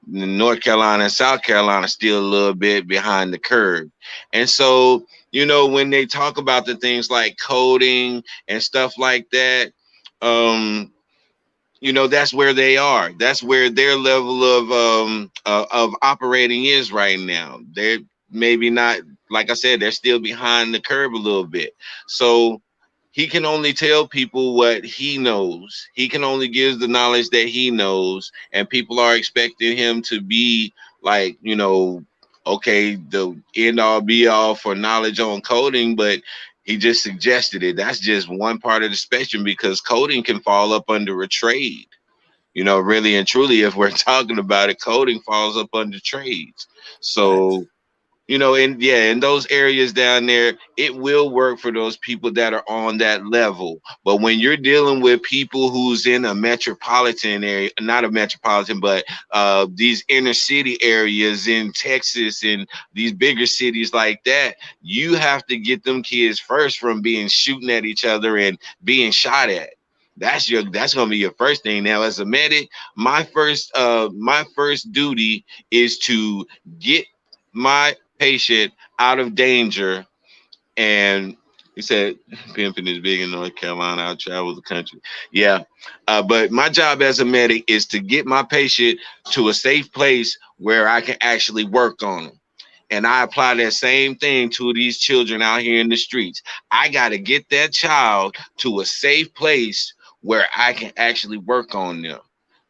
North Carolina and South Carolina still a little bit behind the curve. And so, when they talk about the things like coding and stuff like that, um, that's where they are. That's where their level of operating is right now. They're maybe not, like I said, they're still behind the curve a little bit. So he can only tell people what he knows. He can only give the knowledge that he knows, and people are expecting him to be like, okay, the end all be all for knowledge on coding, but he just suggested it. That's just one part of the spectrum because coding can fall up under a trade. Really and truly, if we're talking about it, coding falls up under trades. facts. So and yeah, in those areas down there, it will work for those people that are on that level. But when you're dealing with people who's in a metropolitan area, not a metropolitan, but these inner city areas in Texas and these bigger cities like that, you have to get them kids first from being shooting at each other and being shot at. That's gonna be your first thing. Now, as a medic, my first duty is to get my patient out of danger. And he said, pimping is big in North Carolina. I'll travel the country. Yeah. But my job as a medic is to get my patient to a safe place where I can actually work on them. And I apply that same thing to these children out here in the streets. I got to get that child to a safe place where I can actually work on them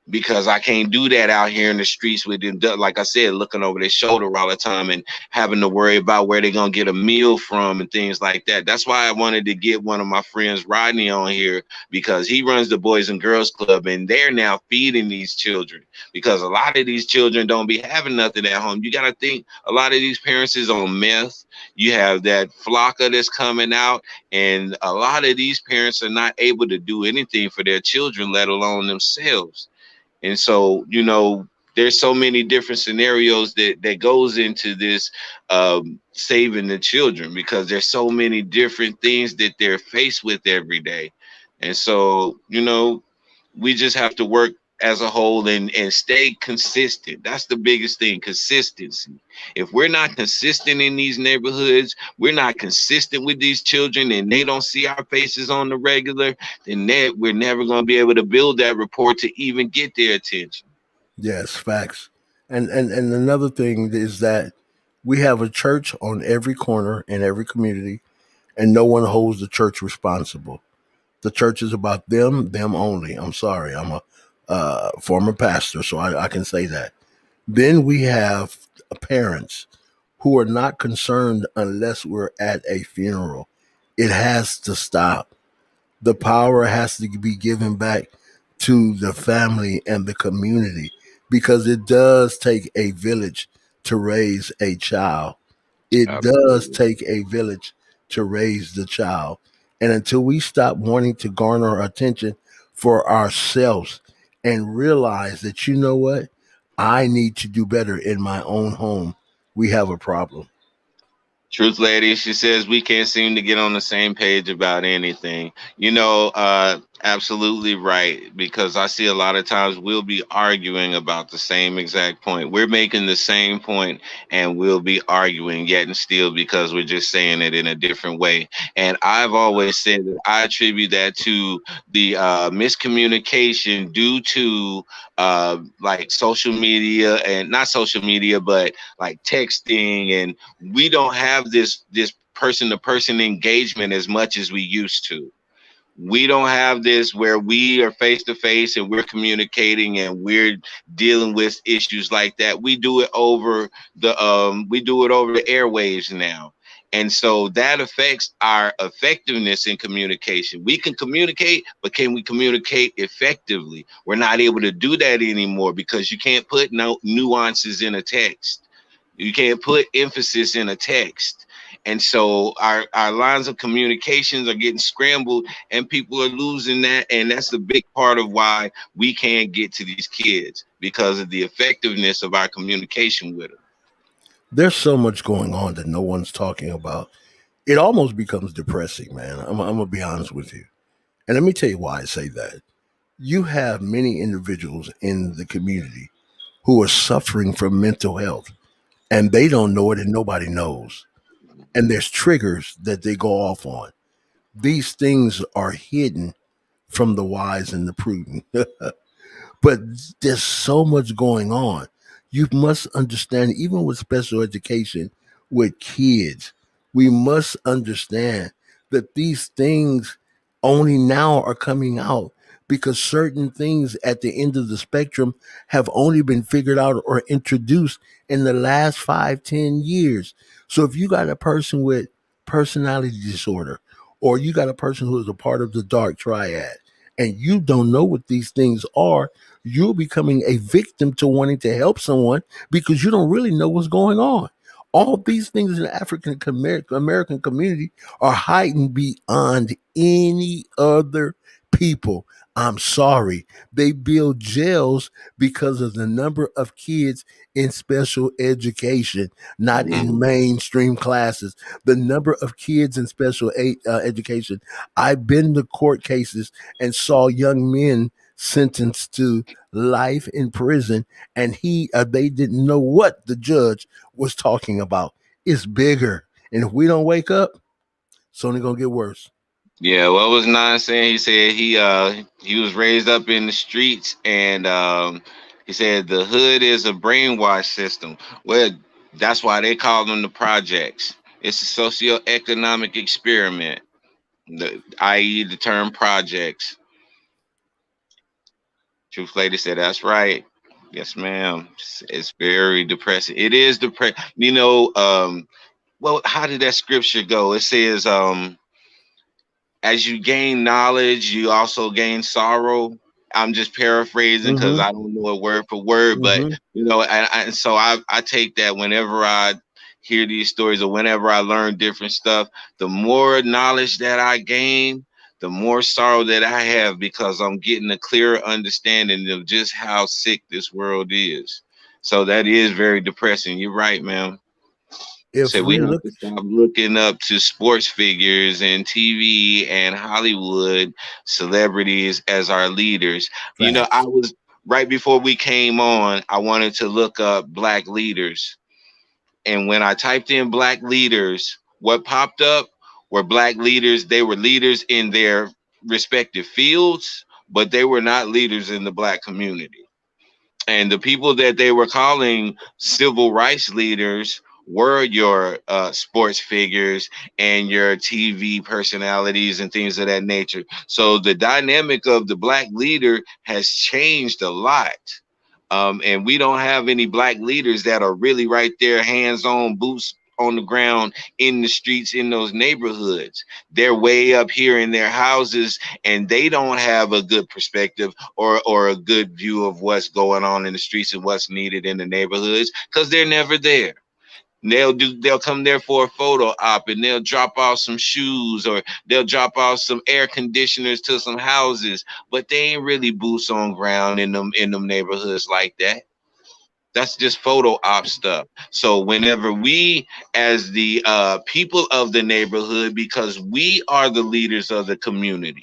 because I can't do that out here in the streets with them, like I said, looking over their shoulder all the time and having to worry about where they're gonna get a meal from and things like that. That's why I wanted to get one of my friends, Rodney, on here because he runs the Boys and Girls Club and they're now feeding these children because a lot of these children don't be having nothing at home. You got to think a lot of these parents is on meth. You have that flocka that's coming out, and a lot of these parents are not able to do anything for their children, let alone themselves. And so, there's so many different scenarios that goes into this saving the children because there's so many different things that they're faced with every day. And so, we just have to work as a whole and stay consistent. That's the biggest thing, consistency. If we're not consistent in these neighborhoods, we're not consistent with these children and they don't see our faces on the regular, then we're never going to be able to build that rapport to even get their attention. Yes, facts. And another thing is that we have a church on every corner in every community, and no one holds the church responsible. The church is about them only. I'm sorry, I'm a former pastor, so I can say that. Then we have parents who are not concerned unless we're at a funeral. It has to stop. The power has to be given back to the family and the community, because it does take a village to raise a child. It does Absolutely. take a village to raise the child. And until we stop wanting to garner attention for ourselves and realize that, you know what, I need to do better in my own home, we have a problem. Truth lady, she says we can't seem to get on the same page about anything. Absolutely right. Because I see a lot of times we'll be arguing about the same exact point. We're making the same point and we'll be arguing yet and still because we're just saying it in a different way. And I've always said that I attribute that to the miscommunication due to like social media, and not social media, but like texting, and we don't have this person to person engagement as much as we used to. We don't have this where we are face to face and we're communicating and we're dealing with issues like that. We do it over the airwaves now. And so that affects our effectiveness in communication. We can communicate, but can we communicate effectively? We're not able to do that anymore because you can't put no nuances in a text. You can't put emphasis in a text. And so our lines of communications are getting scrambled and people are losing that. And that's a big part of why we can't get to these kids because of the effectiveness of our communication with them. There's so much going on that no one's talking about. It almost becomes depressing, man. I'm going to be honest with you. And let me tell you why I say that. You have many individuals in the community who are suffering from mental health, and they don't know it and nobody knows. And there's triggers that they go off on. These things are hidden from the wise and the prudent. But there's so much going on. You must understand, even with special education with kids, we must understand that these things only now are coming out because certain things at the end of the spectrum have only been figured out or introduced in the last 5, 10 years. So if you got a person with personality disorder, or you got a person who is a part of the dark triad, and you don't know what these things are, you're becoming a victim to wanting to help someone because you don't really know what's going on. All these things in the American community are heightened beyond any other people. I'm sorry. They build jails because of the number of kids in special education, not in Mhm. mainstream classes. The number of kids in special education. I've been to court cases and saw young men sentenced to life in prison, and they didn't know what the judge was talking about. It's bigger, and if we don't wake up, it's only gonna get worse. Yeah, what was Nine saying? He said he was raised up in the streets, and he said the hood is a brainwash system. Well, that's why they call them the projects. It's a socioeconomic experiment, i.e., the term projects. Truth lady said that's right. Yes, ma'am. It's very depressing. It is depressing. Well, how did that scripture go? It says, as you gain knowledge, you also gain sorrow. I'm just paraphrasing because Mm-hmm. I don't know it word for word, but Mm-hmm. and so I take that whenever I hear these stories or whenever I learn different stuff, the more knowledge that I gain, the more sorrow that I have because I'm getting a clearer understanding of just how sick this world is. So that is very depressing. You're right, man. If So we we have look, to stop looking up to sports figures and TV and Hollywood celebrities as our leaders. I facts. was right before we came on, I wanted to look up black leaders. And when I typed in black leaders, what popped up were black leaders. They were leaders in their respective fields, but they were not leaders in the black community. And the people that they were calling civil rights leaders were your sports figures and your TV personalities and things of that nature. So the dynamic of the black leader has changed a lot. And we don't have any black leaders that are really right there, hands on, boots on the ground, in the streets, in those neighborhoods. They're way up here in their houses, and they don't have a good perspective or a good view of what's going on in the streets and what's needed in the neighborhoods because they're never there. They'll come there for a photo op, and they'll drop off some shoes, or they'll drop off some air conditioners to some houses, but they ain't really boots on ground in them neighborhoods like that. That's just photo op stuff. So whenever we, as the people of the neighborhood, because we are the leaders of the community,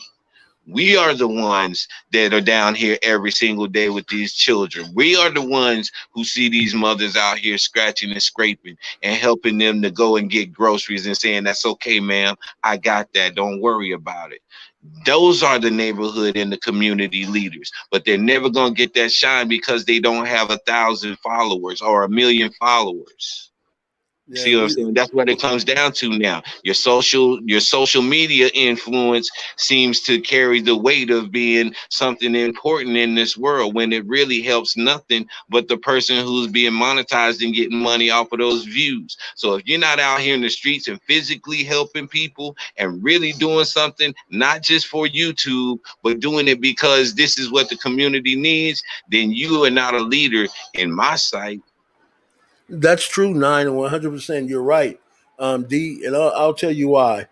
we are the ones that are down here every single day with these children. We are the ones who see these mothers out here scratching and scraping and helping them to go and get groceries and saying, "That's okay, ma'am. I got that. Don't worry about it." Those are the neighborhood and the community leaders, but they're never going to get that shine because they don't have 1,000 followers or 1,000,000 followers. Yeah, See what I'm we saying? That's what it comes down to now. Your social media influence seems to carry the weight of being something important in this world when it really helps nothing but the person who's being monetized and getting money off of those views. So if you're not out here in the streets and physically helping people and really doing something, not just for YouTube, but doing it because this is what the community needs, then you are not a leader in my sight. That's true, 9 and 100%. You're right, D, and I'll tell you why.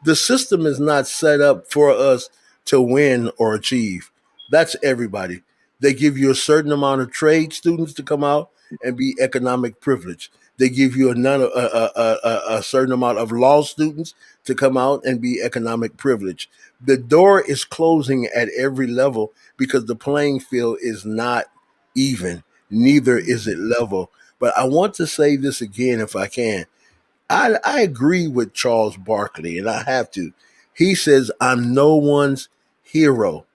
The system is not set up for us to win or achieve. That's everybody. They give you a certain amount of trade students to come out and be economic privileged. They give you a certain amount of law students to come out and be economic privileged. The door is closing at every level because the playing field is not even, neither is it level. But I want to say this again, if I can. I agree with Charles Barkley, and I have to. He says, "I'm no one's hero.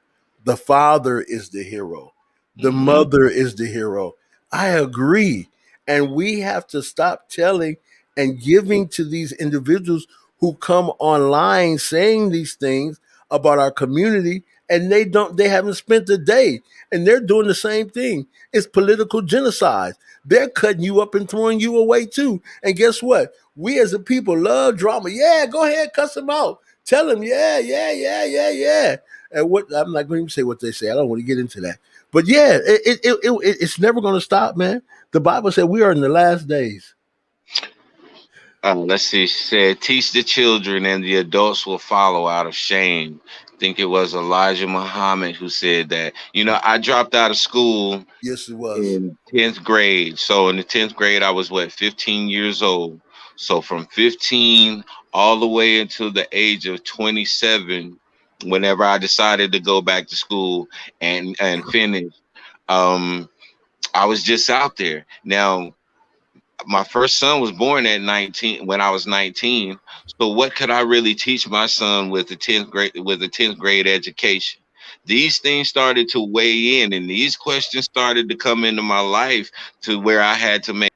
The father is the hero. The Mm-hmm. mother is the hero." I agree. And we have to stop telling and giving to these individuals who come online saying these things about our community, and they haven't spent a day, and they're doing the same thing. It's political genocide. They're cutting you up and throwing you away too. And guess what? We as a people love drama. Yeah, go ahead, cuss them out. Tell them, yeah, yeah, yeah, yeah, yeah. And what I'm not going to say what they say. I don't want to get into that. But yeah, it's never going to stop, man. The Bible said we are in the last days. Let's see. She said, "Teach the children, and the adults will follow out of shame." I think it was Elijah Muhammad who said that. I dropped out of school Yes, it was. in 10th grade. So in the 10th grade, I was 15 years old. So from 15 all the way until the age of 27, whenever I decided to go back to school and finish, um, I was just out there. Now, my first son was born at 19 when I was 19. So what could I really teach my son with a 10th grade education? These things started to weigh in, and these questions started to come into my life to where I had to make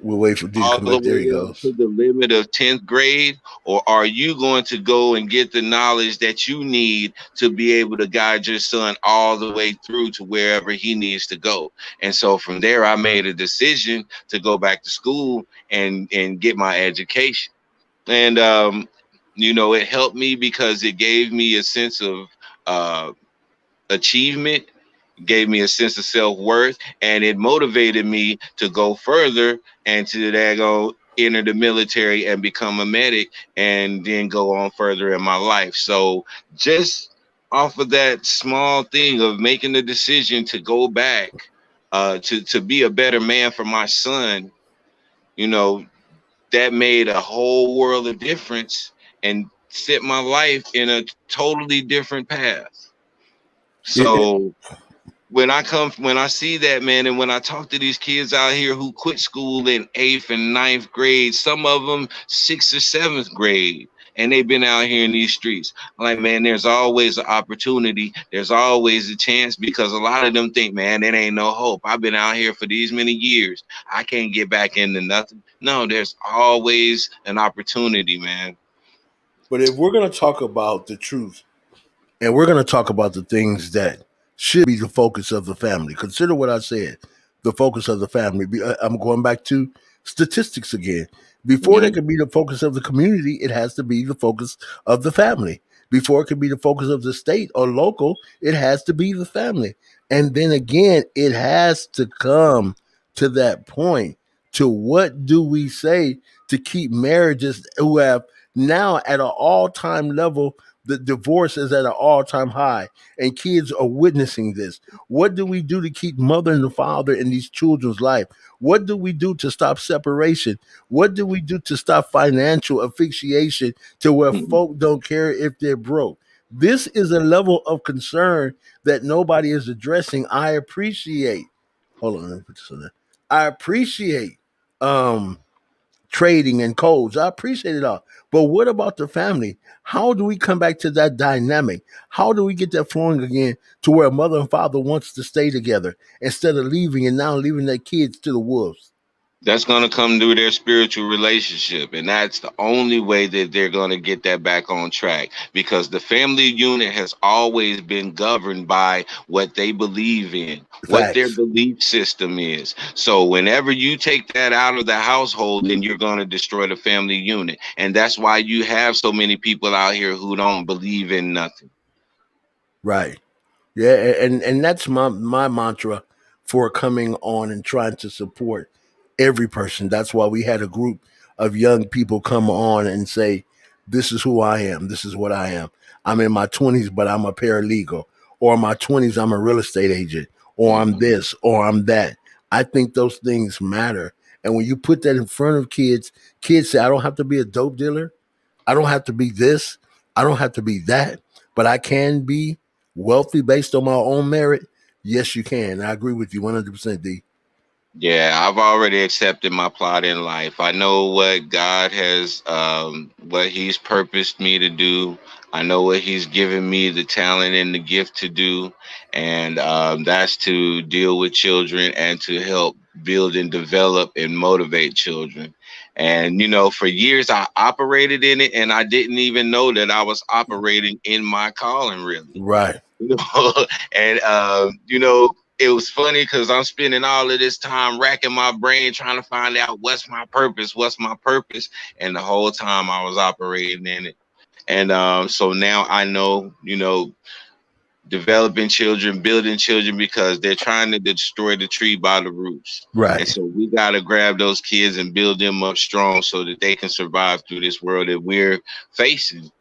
We'll wait for D to all come the back. There he way up goes. to the limit of 10th grade, or are you going to go and get the knowledge that you need to be able to guide your son all the way through to wherever he needs to go? And so from there, I made a decision to go back to school and get my education. And it helped me because it gave me a sense of uh, achievement, gave me a sense of self-worth, and it motivated me to go further and to that go enter the military and become a medic and then go on further in my life. So just off of that small thing of making the decision to go back to be a better man for my son, you know, that made a whole world of difference and set my life in a totally different path. Yeah, So when I see that, man, and when I talk to these kids out here who quit school in 8th and 9th grade, some of them 6th or 7th grade, and they've been out here in these streets. I'm like, man, there's always an opportunity. There's always a chance because a lot of them think, man, it ain't no hope. I've been out here for these many years. I can't get back into nothing. No, there's always an opportunity, man. But if we're going to talk about the truth, and we're going to talk about the things that should be the focus of the family. Consider what I said, the focus of the family. I'm going back to statistics again. Before they Hmm. can be the focus of the community, it has to be the focus of the family. Before it can be the focus of the state or local, it has to be the family. And then again, it has to come to that point to what do we say to keep marriages who have now at an all-time level, the divorce is at an all-time high and kids are witnessing this. What do we do to keep mother and the father in these children's life? What do we do to stop separation? What do we do to stop financial asphyxiation to where folk don't care if they're broke? This is a level of concern that nobody is addressing. I appreciate. Hold on, let me put this on there. I appreciate um trading and codes. I appreciate it all. But what about the family? How do we come back to that dynamic? How do we get that flowing again to where mother and father wants to stay together instead of leaving and now leaving their kids to the wolves? That's going to come through their spiritual relationship, and that's the only way that they're going to get that back on track, because the family unit has always been governed by what they believe in, what their Facts. belief system is. So whenever you take that out of the household, then you're going to destroy the family unit, and that's why you have so many people out here who don't believe in nothing. Right. Yeah, and that's my mantra for coming on and trying to support every person. That's why we had a group of young people come on and say, "This is who I am. This is what I am. I'm in my 20s, but I'm a paralegal, or in my 20s, I'm a real estate agent, or I'm Hmm. this, or I'm that." I think those things matter, and when you put that in front of kids, kids say, "I don't have to be a dope dealer. I don't have to be this. I don't have to be that, but I can be wealthy based on my own merit." Yes, you can. I agree with you 100%, D. Yeah, I've already accepted my plot in life. I know what God has, what He's purposed me to do. I know what He's given me the talent and the gift to do, and that's to deal with children and to help build and develop and motivate children. And for years I operated in it, and I didn't even know that I was operating in my calling, really. Right, And it was funny because I'm spending all of this time racking my brain trying to find out what's my purpose, and the whole time I was operating in it. And so now I know, developing children, building children, because they're trying to destroy the tree by the roots. And right. so we got to grab those kids and build them up strong so that they can survive through this world that we're facing.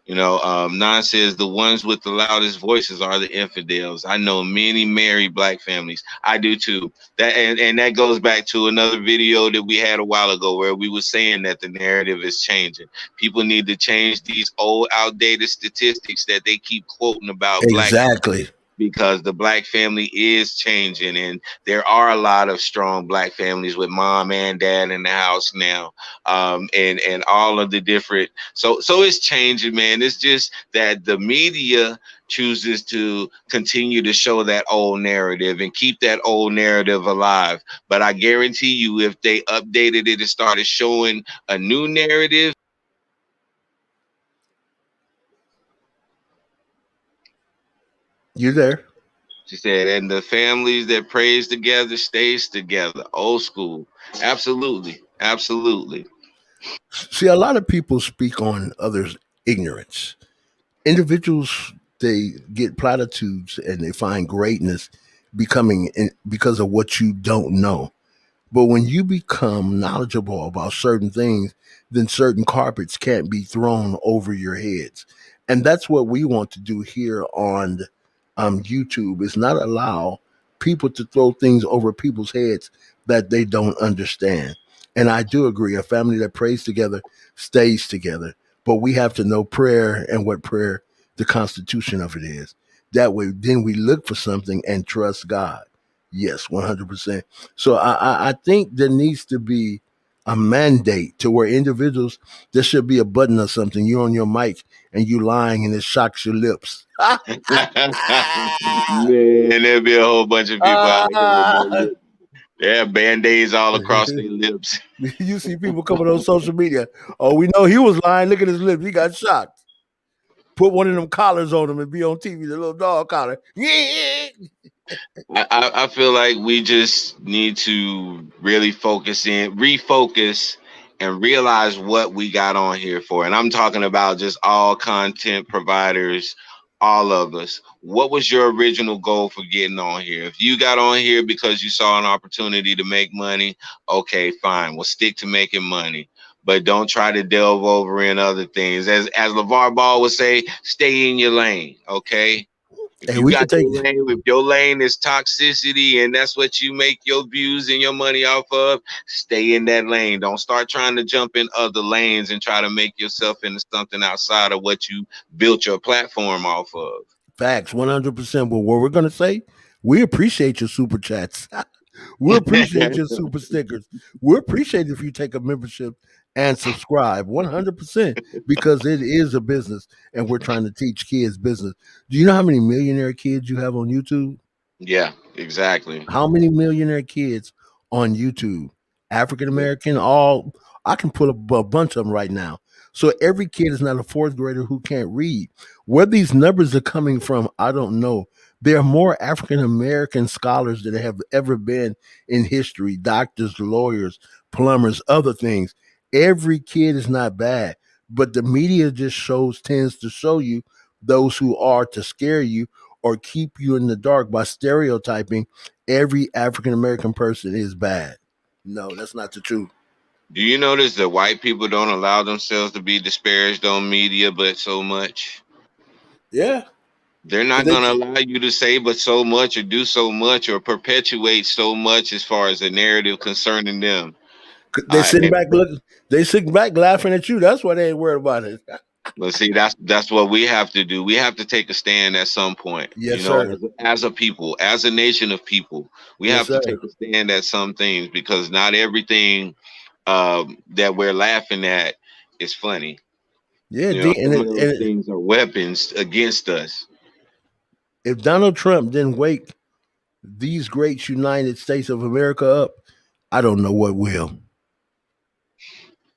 Nan says the ones with the loudest voices are the infidels. I know many married black families. I do too. And that goes back to another video that we had a while ago where we were saying that the narrative is changing. People need to change these old outdated statistics that they keep quoting about black, Exactly. because the black family is changing, and there are a lot of strong black families with mom and dad in the house now, and all of the different, so it's changing, man. It's just that the media chooses to continue to show that old narrative and keep that old narrative alive. But I guarantee you, if they updated it and started showing a new narrative. You there? She said, and the families that prays together stays together. Old school. Absolutely. Absolutely. See, a lot of people speak on others' ignorance. Individuals, they get platitudes and they find greatness because of what you don't know. But when you become knowledgeable about certain things, then certain carpets can't be thrown over your heads. And that's what we want to do here on YouTube, is not allow people to throw things over people's heads that they don't understand. And I do agree, a family that prays together stays together. But we have to know prayer and what prayer, the constitution of it is. That way, then we look for something and trust God. Yes, 100%. So I think there needs to be a mandate to where individuals, there should be a button or something. You're on your mic and you lying and it shocks your lips. Man, there'll be a whole bunch of people out here with no lip. They have band-aids all across their lips. You see people coming on social media. Oh, we know he was lying. Look at his lips. He got shocked. Put one of them collars on him and be on TV, the little dog collar. Yeah. I feel like we just need to really refocus, and realize what we got on here for. And I'm talking about just all content providers, all of us. What was your original goal for getting on here? If you got on here because you saw an opportunity to make money, okay, fine. We'll stick to making money. But don't try to delve over in other things. As LeVar Ball would say, stay in your lane, okay? If And you we could got take your lane, if your lane is toxicity and that's what you make your views and your money off of, stay in that lane. Don't start trying to jump in other lanes and try to make yourself into something outside of what you built your platform off of. facts 100%. But what we're going to say, we appreciate your super chats. We appreciate your super stickers. We appreciate if you take a membership and subscribe 100% because it is a business and we're trying to teach kids business. Do you know how many millionaire kids you have on YouTube? Yeah, exactly. How many millionaire kids on YouTube? African Yeah. American, all I can pull up a bunch of them right now. So every kid is not a fourth grader who can't read. Where these numbers are coming from, I don't know. There are more African American scholars than there have ever been in history, doctors, lawyers, plumbers, other things. Every kid is not bad, but the media just tends to show you those who are to scare you or keep you in the dark by stereotyping every African American person is bad. No, that's not the truth. Do you notice that white people don't allow themselves to be disparaged on media but so much? Yeah, They're because not going to allow you to say but so much or do so much or perpetuate so much as far as the narrative concerning them. they sitting And back looking, they sitting back laughing at you. That's why they ain't worried about it. let's see, that's what we have to do. We have to take a stand at some point. Yes, sir. As a people, as a nation of people, we Yes, have to sir. take a stand at some things because not everything that we're laughing at is funny. Yeah, Some of those things are weapons against us. if Donald Trump didn't wake these great United States of America up, I don't know what will.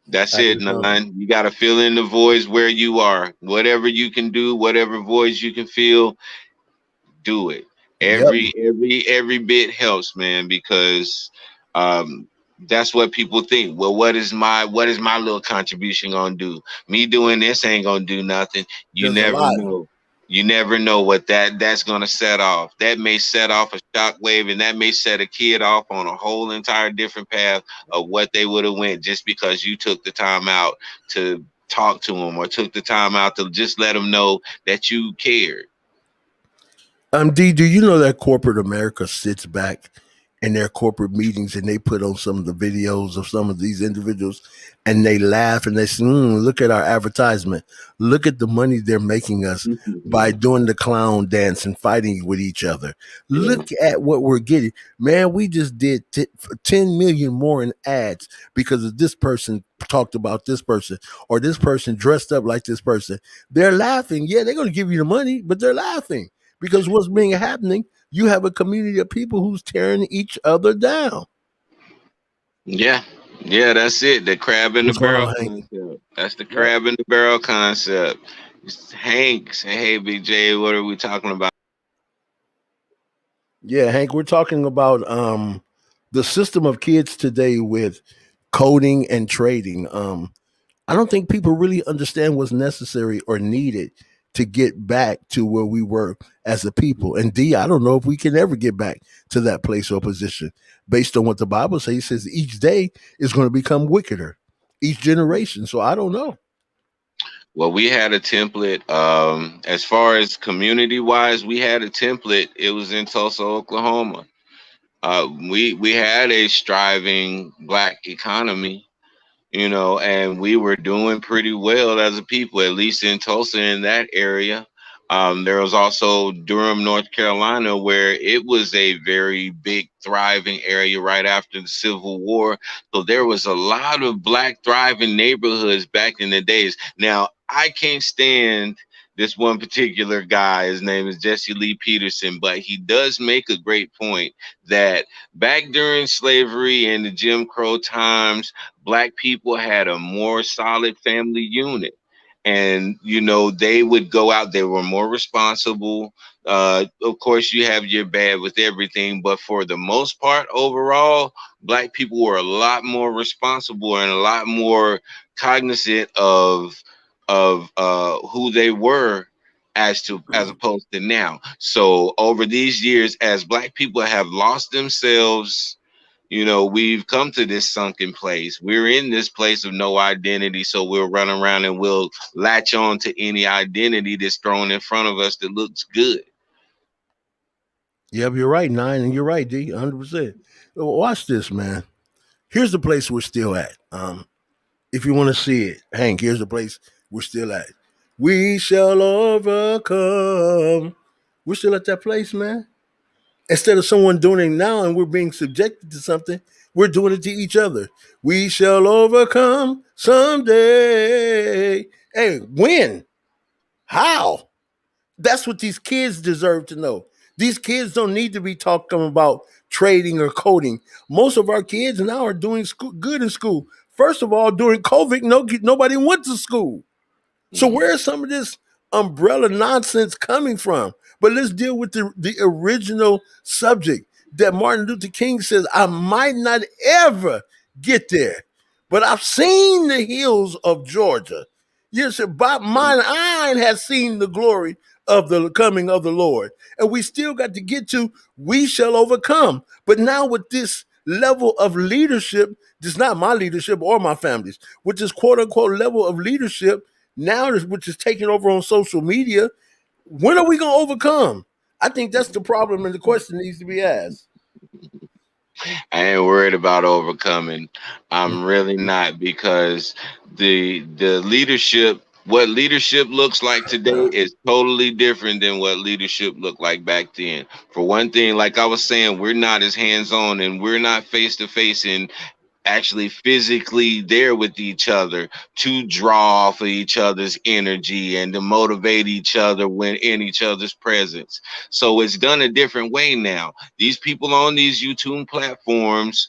That's I it, just don't. nine. You got to fill in the voids where you are. Whatever you can do, whatever voids you can fill, do it. Yep, Every bit helps, man, because um that's what people think. Well, what is my little contribution gonna do? Me doing this ain't gonna do nothing. You there's a never lot. know. You never know what that's gonna set off. That may set off a shock wave, and that may set a kid off on a whole entire different path of what they would have went just because you took the time out to talk to them or took the time out to just let them know that you cared. D, do you know that corporate America sits back in their corporate meetings and they put on some of the videos of some of these individuals and they laugh and they say, look at our advertisement. Look at the money they're making us by doing the clown dance and fighting with each other. Yeah. Look at what we're getting. Man, we just did 10 million more in ads because of this person talked about this person or this person dressed up like this person. They're laughing. Yeah, they're going to give you the money, but they're laughing because what's being happening, you have a community of people who's tearing each other down. Yeah, yeah, that's it. The crab in the What's going barrel on, Hank? concept. That's the Yep. crab in the barrel concept. Hank, say, hey, Big J, what are we talking about? Yeah, Hank, we're talking about the system of kids today with coding and trading. I don't think people really understand what's necessary or needed to get back to where we were as a people. And D, I don't know if we can ever get back to that place or position based on what the Bible says. It says each day is going to become wickeder, each generation. So I don't know. Well, we had a template. As far as community wise, we had a template. It was in Tulsa, Oklahoma. We had a striving black economy, and we were doing pretty well as a people, at least in Tulsa in that area. There was also Durham, North Carolina, where it was a very big, thriving area right after the Civil War. So there was a lot of black thriving neighborhoods back in the days. Now, I can't stand this one particular guy. His name is Jesse Lee Peterson, but he does make a great point that back during slavery and the Jim Crow times, black people had a more solid family unit, and they would go out, they were more responsible. Of course, you have your bad with everything, but for the most part, overall, black people were a lot more responsible and a lot more cognizant of who they were, as opposed to now. So over these years, as black people have lost themselves, we've come to this sunken place. We're in this place of no identity, so we'll run around and we'll latch on to any identity that's thrown in front of us that looks good. Yep, you're right, Nine, and you're right, D, 100%. Watch this, man. Here's the place we're still at. If you want to see it, Hank, here's the place we're still at. We shall overcome. We're still at that place, man. Instead of someone doing it now and we're being subjected to something, we're doing it to each other. We shall overcome someday. Hey, when? How? That's what these kids deserve to know. These kids don't need to be talking about trading or coding. Most of our kids now are doing good in school. First of all, during COVID, nobody went to school. So Mhm. where's some of this umbrella nonsense coming from? But let's deal with the original subject that Martin Luther King says, I might not ever get there, but I've seen the hills of Georgia. Yes, but mine eye has seen the glory of the coming of the Lord. And we still got to get to we shall overcome. But now with this level of leadership, this is not my leadership or my family's, with this quote unquote level of leadership, now which is taking over on social media, when are we going to overcome? I think that's the problem, and the question needs to be asked. I ain't worried about overcoming. I'm really not, because the leadership, what leadership looks like today is totally different than what leadership looked like back then. For one thing, like I was saying, we're not as hands on and we're not face to face and actually physically there with each other to draw off of each other's energy and to motivate each other when in each other's presence. So it's done a different way now. These people on these YouTube platforms,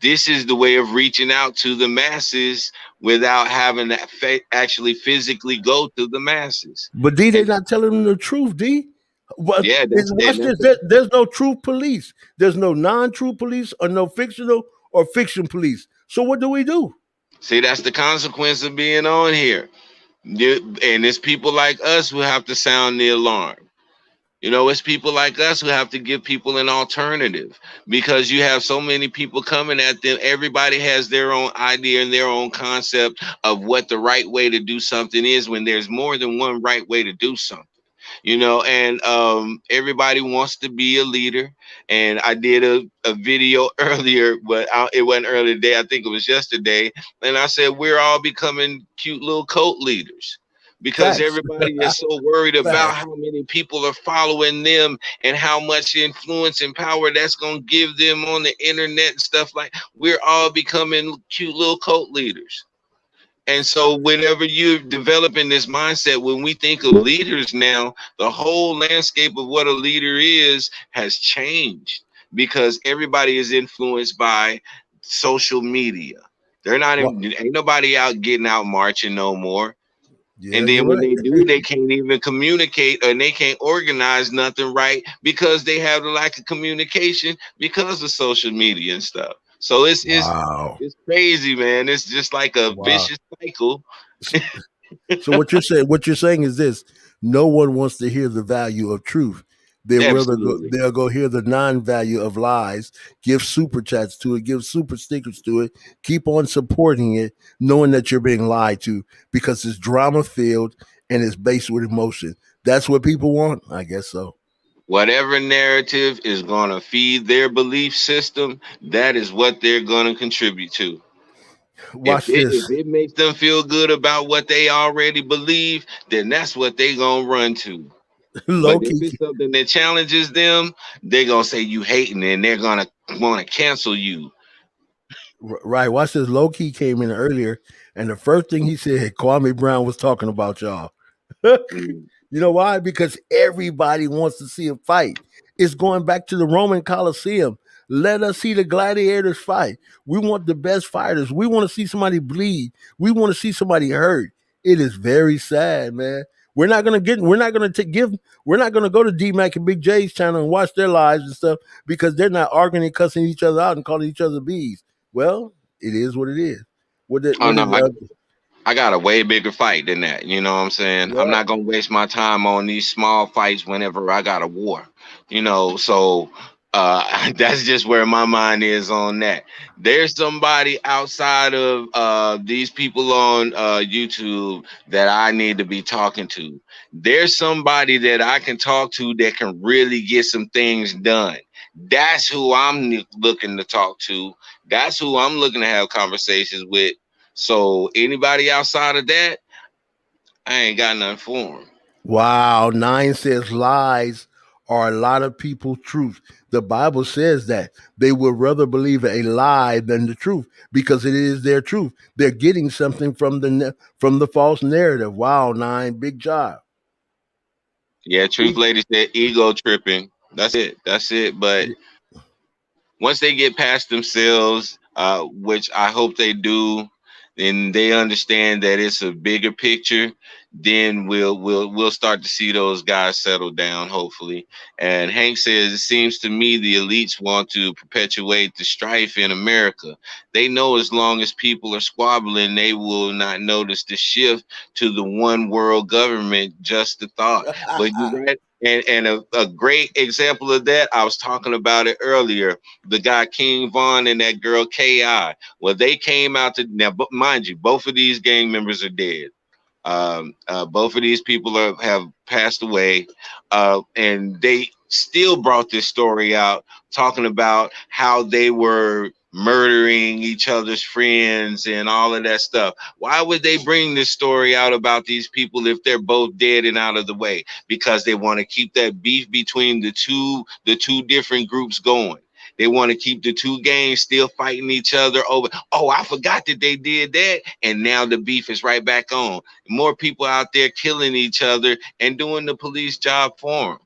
this is the way of reaching out to the masses without having to actually physically go to the masses. But D, they're And not telling them the truth, D. What yeah, watch this? There's no truth police. There's no non-true police or no fictional or fiction police. So what do we do? see, that's the consequence of being on here. And it's people like us who have to sound the alarm. It's people like us who have to give people an alternative, because you have so many people coming at them. Everybody has their own idea and their own concept of what the right way to do something is, when there's more than one right way to do something. And everybody wants to be a leader. And I did a video earlier, but it wasn't earlier today, I think it was yesterday, and I said we're all becoming cute little cult leaders, because Facts. everybody is so worried about Facts. how many people are following them and how much influence and power that's going to give them on the internet and stuff. Like, we're all becoming cute little cult leaders. And so, whenever you're developing this mindset, when we think of leaders now, the whole landscape of what a leader is has changed, because everybody is influenced by social media. They're not, Well, ain't nobody out getting out marching no more. yeah, And you're then when right. they do, they can't even communicate, and they can't organize nothing right, because they have the lack of communication because of social media and stuff. So Wow. it's crazy, man. It's just like a Wow. vicious cycle. So what you're saying is this: no one wants to hear the value of truth. Absolutely. They'll go hear the non-value of lies, give super chats to it, give super stickers to it, keep on supporting it, knowing that you're being lied to because it's drama filled and it's based with emotion. That's what people want, I guess so. Whatever narrative is going to feed their belief system, that is what they're going to contribute to. Watch If this. it makes them feel good about what they already believe, then that's what they gonna run to. But Low if key. it's something that challenges them, they're gonna say you hating and they're gonna want to cancel you. Right. Watch this. Low key came in earlier, and the first thing he said, Kwame Brown was talking about y'all. Mm. You know why? Because everybody wants to see a fight. It's going back to the Roman Coliseum. Let us see the gladiators fight. We want the best fighters. We want to see somebody bleed. We want to see somebody hurt. It is very sad, man. We're not gonna get. We're not gonna give. We're not gonna go to D Mac and Big J's channel and watch their lives and stuff because they're not arguing and cussing each other out and calling each other bees. Well, it is what it is. What did? Oh What no, is? I got a way bigger fight than that. You know what I'm saying? I'm Yeah. not gonna waste my time on these small fights whenever I got a war. So that's just where my mind is on that. There's somebody outside of these people on YouTube that I need to be talking to. There's somebody that I can talk to that can really get some things done. That's who I'm looking to talk to. That's who I'm looking to have conversations with. So anybody outside of that, I ain't got nothing for them. Wow, nine says lies are a lot of people's truth. The Bible says that they would rather believe a lie than the truth because it is their truth. They're getting something from from the false narrative. Wow, nine, big job. Yeah, Truth Lady said ego tripping. That's it. That's it. But once they get past themselves, which I hope they do, and they understand that it's a bigger picture, then we'll start to see those guys settle down, hopefully. And Hank says it seems to me the elites want to perpetuate the strife in America. They know as long as people are squabbling, they will not notice the shift to the one world government. Just a thought. But you're right. And a great example of that, I was talking about it earlier, the guy King Von and that girl Ki. Well, they came out to now, but mind you, both of these gang members are dead. Both of these people have passed away, and they still brought this story out, talking about how they were murdering each other's friends and all of that stuff. Why would they bring this story out about these people if they're both dead and out of the way? Because they want to keep that beef between the two different groups going. They want to keep the two gangs still fighting each other over. Oh, I forgot that they did that, and now the beef is right back on. More people out there killing each other and doing the police job for them.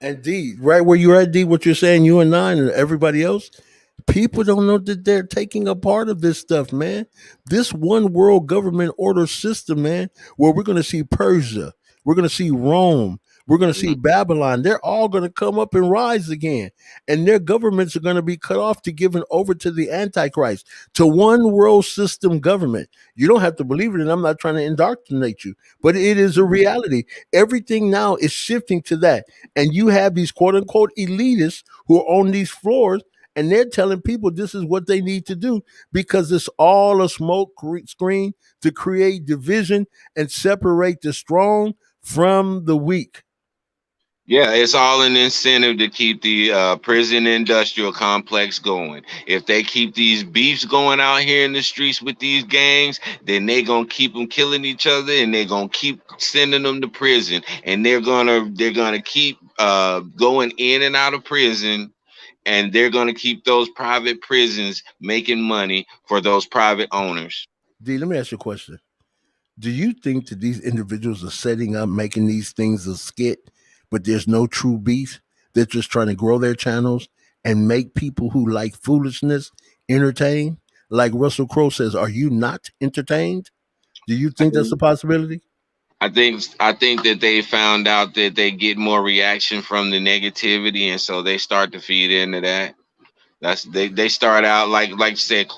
And D, right where you're at, D, what you're saying, you and nine and everybody else, people don't know that they're taking a part of this stuff, man. This one world government order system, man, where we're going to see Persia, we're going to see Rome, we're going to see Babylon. They're all going to come up and rise again. And their governments are going to be cut off to given over to the Antichrist, to one world system government. You don't have to believe it, and I'm not trying to indoctrinate you, but it is a reality. Everything now is shifting to that. And you have these quote unquote elitists who are on these floors and they're telling people this is what they need to do because it's all a smoke screen to create division and separate the strong from the weak. Yeah, it's all an incentive to keep the prison industrial complex going. If they keep these beefs going out here in the streets with these gangs, then they gonna keep them killing each other, and they're gonna keep sending them to prison, and they're gonna keep going in and out of prison, and they're gonna keep those private prisons making money for those private owners. D, let me ask you a question. Do you think that these individuals are setting up, making these things a skit, but there's no true beef? They're just trying to grow their channels and make people who like foolishness entertained? Like Russell Crowe says, are you not entertained? Do you think that's a possibility? I think that they found out that they get more reaction from the negativity, and so they start to feed into that. They start out like you said,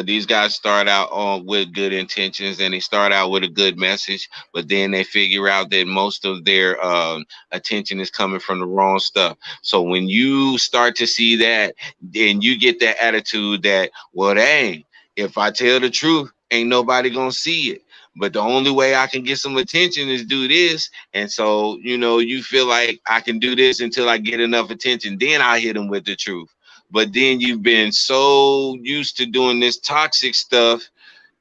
these guys start out on with good intentions, and they start out with a good message, but then they figure out that most of their attention is coming from the wrong stuff. So when you start to see that, then you get that attitude that, well, dang, if I tell the truth, ain't nobody gonna see it. But the only way I can get some attention is do this. And so, you feel like I can do this until I get enough attention. Then I hit them with the truth. but then you've been so used to doing this toxic stuff,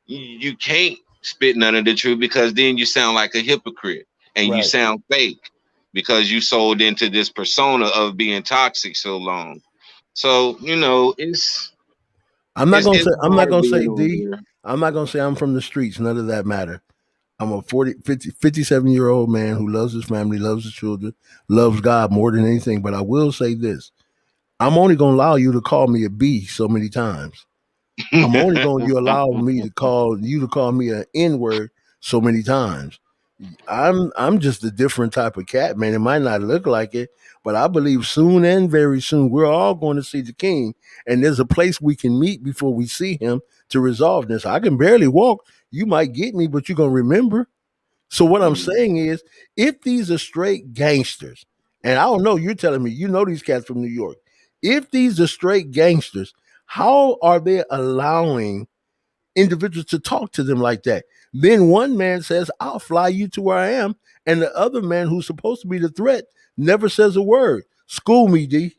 you can't spit none of the truth because then you sound like a hypocrite and you Right. sound fake because you sold into this persona of being toxic so long. So I'm not it's gonna it's say. I'm not hard gonna being say on D. here. I'm not gonna say I'm from the streets. None of that matter. I'm a 57-year-old man who loves his family, loves his children, loves God more than anything. But I will say this: I'm only gonna allow you to call me a B so many times. I'm only going to allow me to call you to call me an N word so many times. I'm just a different type of cat, man. It might not look like it, but I believe soon and very soon we're all going to see the king, and there's a place we can meet before we see him to resolve this. I can barely walk. You might get me, but you're gonna remember. So what I'm Mm. saying is, if these are straight gangsters, and I don't know, you're telling me you know these cats from New York. If these are straight gangsters, how are they allowing individuals to talk to them like that? Then one man says, "I'll fly you to where I am," and the other man, who's supposed to be the threat, never says a word. School me, D.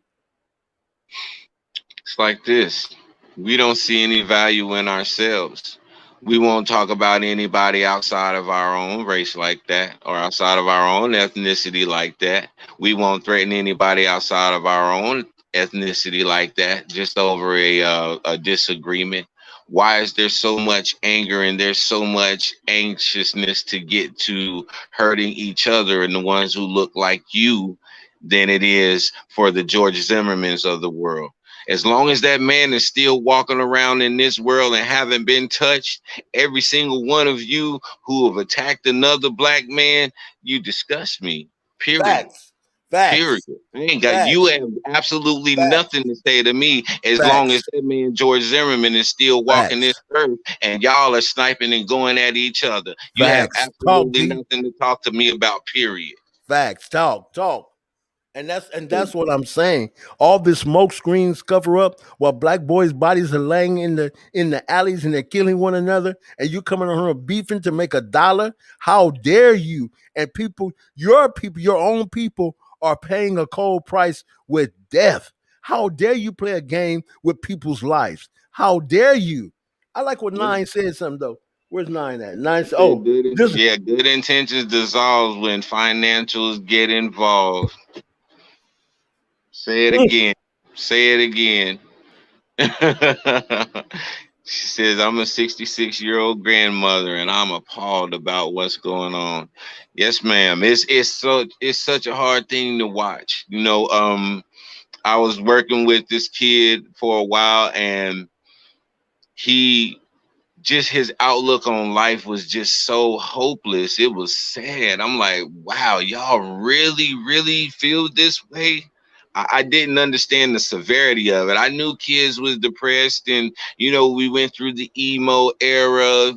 It's like this. We don't see any value in ourselves. We won't talk about anybody outside of our own race like that or outside of our own ethnicity like that. We won't threaten anybody outside of our own ethnicity like that just over a disagreement. Why is there so much anger and there's so much anxiousness to get to hurting each other and the ones who look like you than it is for the George Zimmermans of the world? As long as that man is still walking around in this world and haven't been touched, every single one of you who have attacked another black man, you disgust me. Period. Facts, Period. facts, I ain't got you facts, have absolutely nothing facts, to say to me as long as facts, that man George Zimmerman is still walking this facts, earth and y'all are sniping and going at each other. You have facts. Talk, absolutely D. nothing to talk to me about, period. Facts. Talk, talk. And So that's what I'm saying. All this smoke screens cover up while black boys' bodies are laying in the alleys and they're killing one another, and you coming on here beefing to make $1. How dare you? And people, your own people are paying a cold price with death. How dare you play a game with people's lives? How dare you? I like what Nine said something though. Where's Nine at? Nine said, said "Oh, this yeah, good intentions dissolves when financials get involved. Say it again. Say it again. She says, I'm a 66-year-old grandmother and I'm appalled about what's going on. Yes, ma'am. It's such a hard thing to watch. I was working with this kid for a while and he just his outlook on life was just so hopeless. It was sad. I'm like, wow, y'all really, really feel this way? I didn't understand the severity of it. I knew kids was depressed, and we went through the emo era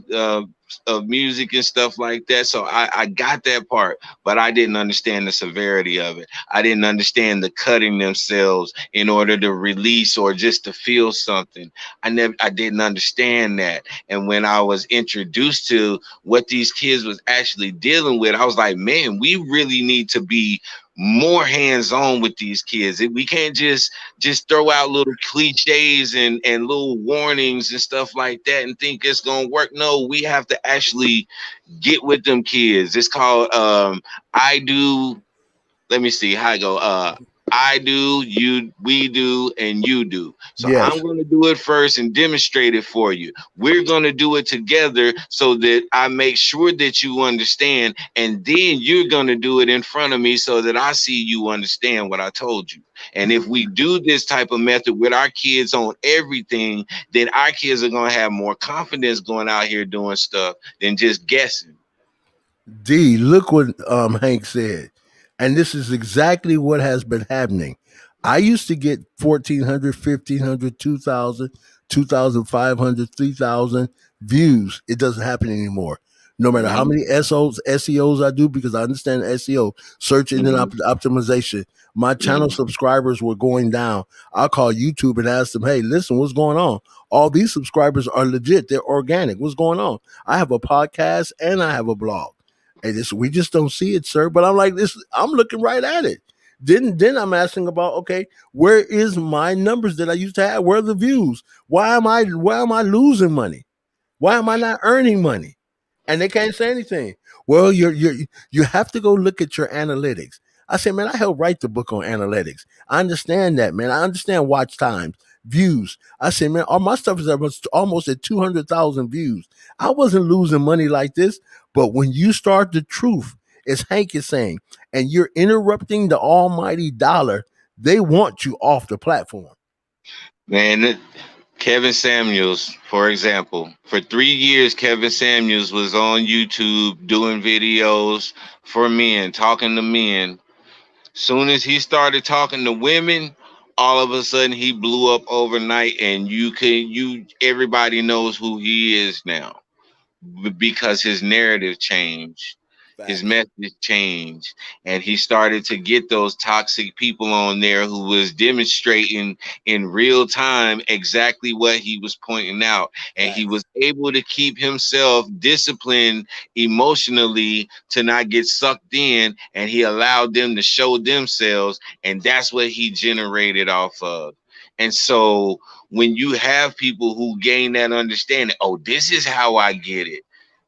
of music and stuff like that. So I got that part, but I didn't understand the severity of it. I didn't understand the cutting themselves in order to release or just to feel something. I didn't understand that. And when I was introduced to what these kids was actually dealing with, I was like, man, we really need to be more hands-on with these kids. We can't just throw out little cliches and little warnings and stuff like that and think it's gonna work. No, we have to actually get with them kids. It's called I do let me see how I go. I do, we do, and you do. So I'm yes." going to do it first and demonstrate it for you. We're going to do it together so that I make sure that you understand, and then you're going to do it in front of me so that I see you understand what I told you. And if we do this type of method with our kids on everything, then our kids are going to have more confidence going out here doing stuff than just guessing. D, look what Hank said. And this is exactly what has been happening. I used to get 1,400, 1,500, 2,000, 2,500, 3,000 views. It doesn't happen anymore. No matter how Mm-hmm, many SEOs I do, because I understand SEO, search engine mm-hmm, optimization, my channel mm-hmm. subscribers were going down. I'll call YouTube and ask them, hey, listen, what's going on? All these subscribers are legit. They're organic. What's going on? I have a podcast and I have a blog. And we just don't see it, sir. But I'm like this. I'm looking right at it. Then I'm asking about, okay, where is my numbers that I used to have? Where are the views? Why am I losing money? Why am I not earning money? And they can't say anything. Well, you have to go look at your analytics. I said, man, I helped write the book on analytics. I understand that, man. I understand watch times, views. I said, man, all my stuff is almost at 200,000 views. I wasn't losing money like this. But when you start the truth, as Hank is saying, and you're interrupting the almighty dollar, they want you off the platform. Man, Kevin Samuels, for example, for 3 years, Kevin Samuels was on YouTube doing videos for men, talking to men. Soon as he started talking to women, all of a sudden he blew up overnight, and everybody knows who he is now because his narrative changed, his Facts. message changed, and he started to get those toxic people on there who was demonstrating in real time exactly what he was pointing out, and he Facts. was able to keep himself disciplined emotionally to not get sucked in, and he allowed them to show themselves, and that's what he generated off of. And so when you have people who gain that understanding, oh, this is how I get it,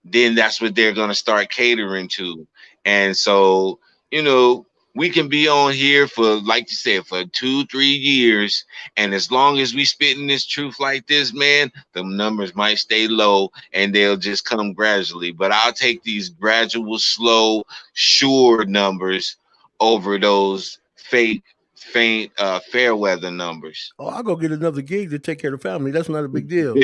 then that's what they're going to start catering to. And so, you know, we can be on here for, like you said, for 2, 3 years. And as long as we spitting this truth like this, man, the numbers might stay low and they'll just come gradually. But I'll take these gradual, slow, sure numbers over those fake, faint, fair weather numbers. Oh, I'll go get another gig to take care of the family. That's not a big deal.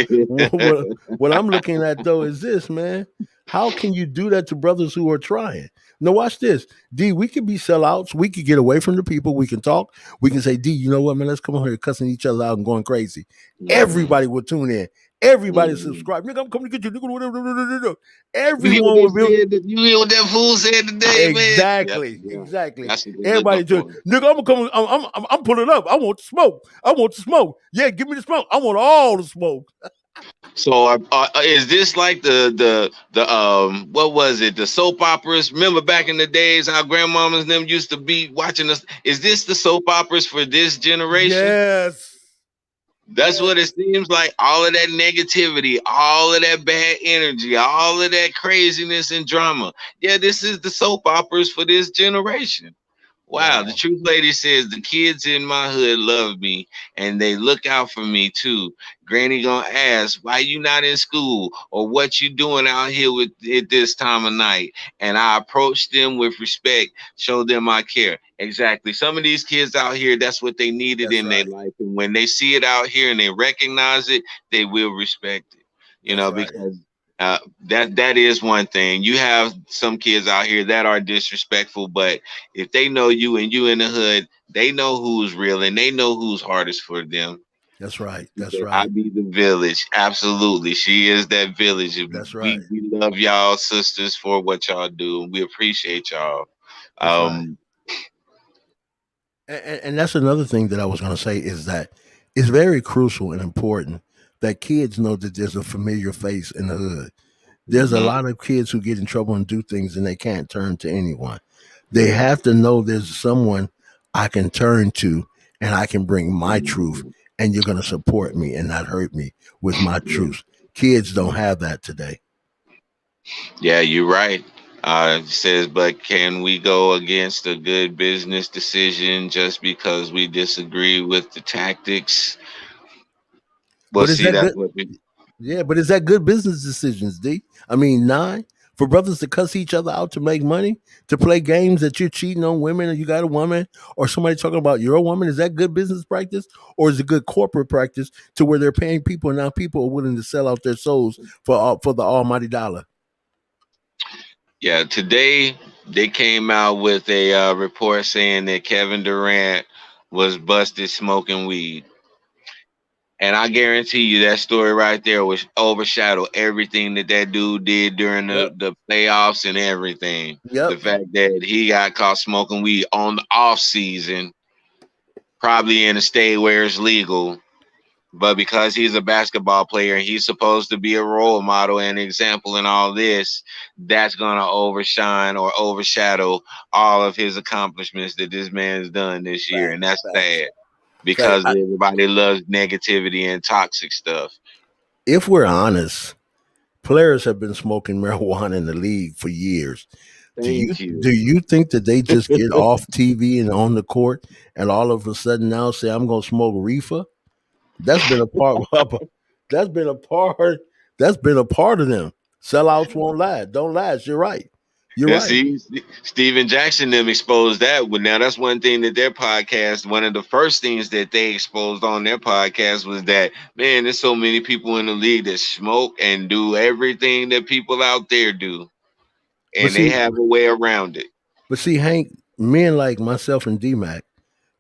What I'm looking at though is this, man. How can you do that to brothers who are trying? Now watch this. D, we could be sellouts. We could get away from the people. We can talk. We can say, D, you know what, man? Let's come on here cussing each other out and going crazy. Mhm. Everybody would tune in. Everybody Mhm. subscribe. Nigga, I'm coming to get you. Nigga, You hear what everyone they would be. said? You hear what that fool said today, man? Yeah, Exactly, yeah. exactly. That's what they're looking Everybody to for. nigga, I'm coming. I'm pulling up. I want the smoke. I want the smoke. Yeah, give me the smoke. I want all the smoke. So, is this like the what was it? The soap operas? Remember back in the days, our grandmamas and them used to be watching us. Is this the soap operas for this generation? Yes, That's yes, what it seems like. All of that negativity, all of that bad energy, all of that craziness and drama. Yeah, this is the soap operas for this generation. Wow, the wow. truth lady says the kids in my hood love me and they look out for me too. Granny gonna ask why you not in school or what you doing out here with at this time of night. And I approach them with respect, show them I care. Exactly. Some of these kids out here, that's what they needed That's in their right. life. And when they see it out here and they recognize it, they will respect it. You That's know, right. because that is one thing. You have some kids out here that are disrespectful, but if they know you and you in the hood, they know who's real and they know who's hardest for them. That's right. That's I right. be the village. Absolutely. She is that village. That's right. We love y'all sisters for what y'all do. We appreciate y'all. That's right. Um And that's another thing that I was going to say is that it's very crucial and important that kids know that there's a familiar face in the hood. There's a mhm, lot of kids who get in trouble and do things and they can't turn to anyone. They yeah. have to know there's someone I can turn to and I can bring my truth Mhm, and you're going to support me and not hurt me with my yeah. truth. Kids don't have that today. Yeah, you're right. It says, but can we go against a good business decision just because we disagree with the tactics? Well, But is see, that that's good? what we. Yeah, but is that good business decisions, D? I mean, nine for brothers to cuss each other out to make money, to play games that you're cheating on women or you got a woman or somebody talking about you're a woman. Is that good business practice or is it good corporate practice to where they're paying people and now people are willing to sell out their souls for the almighty dollar? Yeah, today they came out with a report saying that Kevin Durant was busted smoking weed. And I guarantee you that story right there was overshadow everything that dude did during Yep. the playoffs and everything. The Yep. fact that he got caught smoking weed on the off season, probably in a state where it's legal, but because he's a basketball player and he's supposed to be a role model and example in all this, that's gonna overshine or overshadow all of his accomplishments that this man's done this year, and Facts, that's facts, sad facts. because everybody loves negativity and toxic stuff. If we're honest, players have been smoking marijuana in the league for years. Thank Do you. you think that they just get off TV and on the court and all of a sudden now say I'm going to smoke reefer? That's been a part. That's been a part. That's been a part of them. Sellouts won't last. Don't last. You're right. You're Yeah, right. see, Steven Jackson them exposed that. Well, now that's one thing that their podcast, one of the first things that they exposed on their podcast was that, man, there's so many people in the league that smoke and do everything that people out there do, But and they see, have a way around it. Hank, men like myself and DMAC,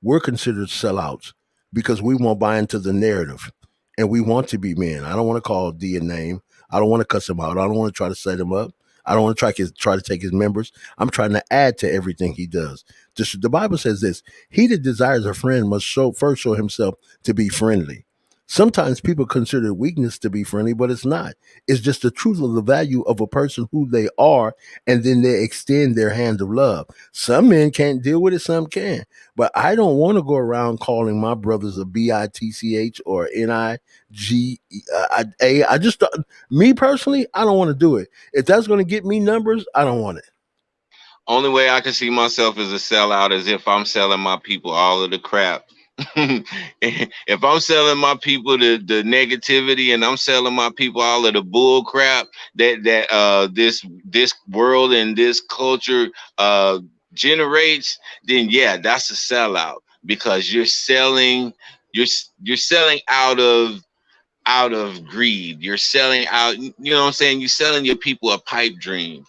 we're considered sellouts because we won't buy into the narrative and we want to be men. I don't want to call D a name. I don't want to cuss him out. I don't want to try to set him up. I don't want to try to take his members. I'm trying to add to everything he does. Just, the Bible says this: He that desires a friend must first show himself to be friendly. Sometimes people consider weakness to be friendly, but it's not. It's just the truth of the value of a person who they are, and then they extend their hand of love. Some men can't deal with it, some can. But I don't want to go around calling my brothers a bitch or NIGA. I just, me personally, I don't want to do it. If that's going to get me numbers, I don't want it. Only way I can see myself as a sellout is if I'm selling my people all of the crap. If I'm selling my people the negativity and I'm selling my people all of the bull crap that this world and this culture uh generates, then yeah, that's a sellout because you're you're selling out of greed. You're selling out, you know what I'm saying? You're selling your people a pipe dream,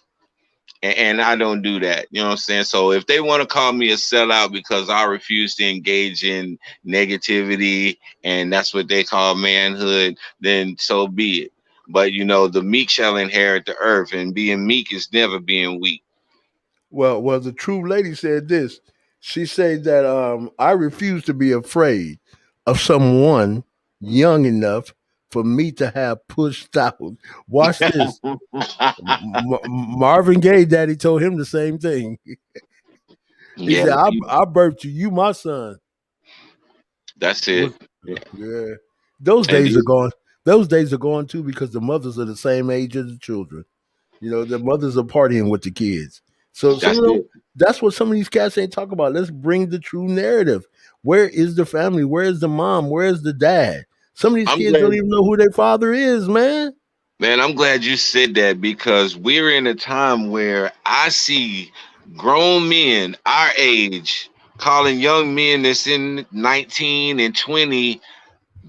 and I don't do that. You know what I'm saying? So if they want to call me a sellout because I refuse to engage in negativity and that's what they call manhood, then so be it. But the meek shall inherit the earth, and being meek is never being weak. Well, the true lady said this. She said that I refuse to be afraid of someone young enough for me to have pushed out. Watch this. Marvin Gaye daddy told him the same thing. He Yeah, said, I birthed you, you my son. that's it. Was yeah. Those And days are these, gone. Those days are gone too because the mothers are the same age as the children. The mothers are partying with the kids. So some that's of them, it. that's what some of these cats ain't talking about. Let's bring the true narrative. Where is the family? Where is the mom? Where is the dad? Some of these I'm kids don't glad, even know who their father is, man. man. I'm glad you said that because we're in a time where I see grown men our age calling young men that's in 19 and 20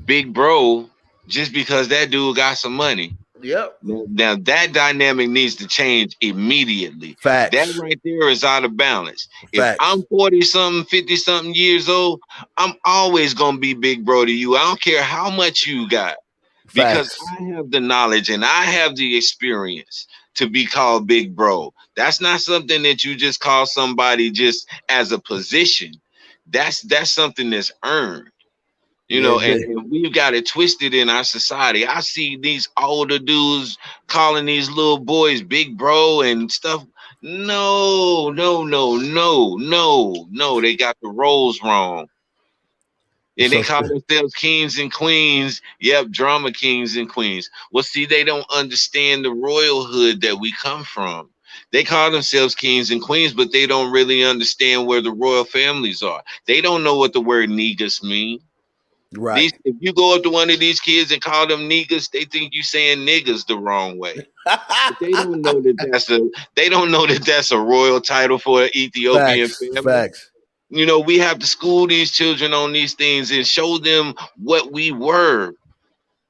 big bro just because that dude got some money. Yep. Now that dynamic needs to change immediately. That Facts. right there is out of balance. If I'm Facts. 40 something, 50 something years old, I'm always gonna be big bro to you. I don't care how much you got because Facts. I have the knowledge and I have the experience to be called big bro. That's not something that you just call somebody just as a position. That's something that's earned. Yeah, And we've got it twisted in our society. I see these older dudes calling these little boys big bro and stuff. No, no, no, no, no, no. They got the roles wrong. And they so call themselves kings and queens. Yep, drama kings and queens. Well, see, they don't understand the royalhood that we come from. They call themselves kings and queens, but they don't really understand where the royal families are. They don't know what the word negus means. right. If you go up to one of these kids and call them niggas, they think you saying niggas the wrong way. But they don't know that that's a royal title for an Ethiopian Facts. family. Facts. We have to school these children on these things and show them what we were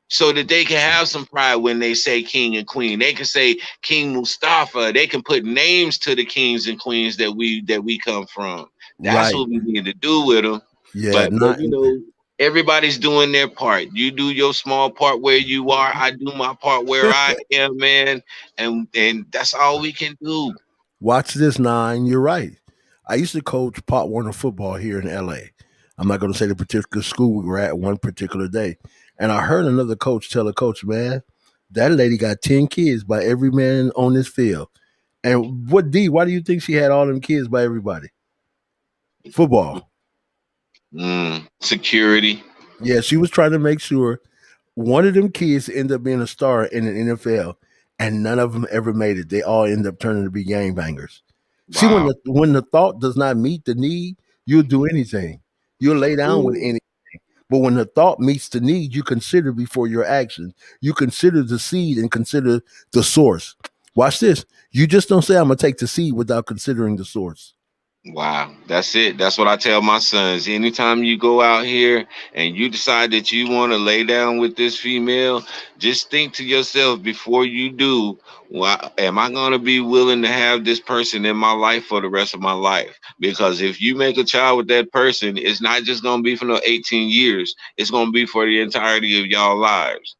so that they can have some pride when they say king and queen. They can say King Mustafa. They can put names to the kings and queens that we come from. That's Right. what we need to do with them. Yeah. But Not. everybody's doing their part. You do your small part where you are. I do my part where I am, man. And that's all we can do. Watch this, Nine. You're right. I used to coach Pop Warner football here in LA. I'm not going to say the particular school we were at one particular day. And I heard another coach tell a coach, man, that lady got 10 kids by every man on this field. And what D, why do you think she had all them kids by everybody? Football. Security. Yeah, she was trying to make sure one of them kids end up being a star in the NFL, and none of them ever made it. They all end up turning to be gangbangers. See, Wow. when the thought does not meet the need, you'll do anything. You'll lay down with Ooh. any. But when the thought meets the need, you consider before your action. You consider the seed and consider the source. Watch this. You just don't say, I'm going to take the seed without considering the source. Wow, that's it. That's what I tell my sons. Anytime you go out here and you decide that you want to lay down with this female, just think to yourself before you do, well, am I going to be willing to have this person in my life for the rest of my life? Because if you make a child with that person, it's not just going to be for no 18 years, it's going to be for the entirety of y'all lives.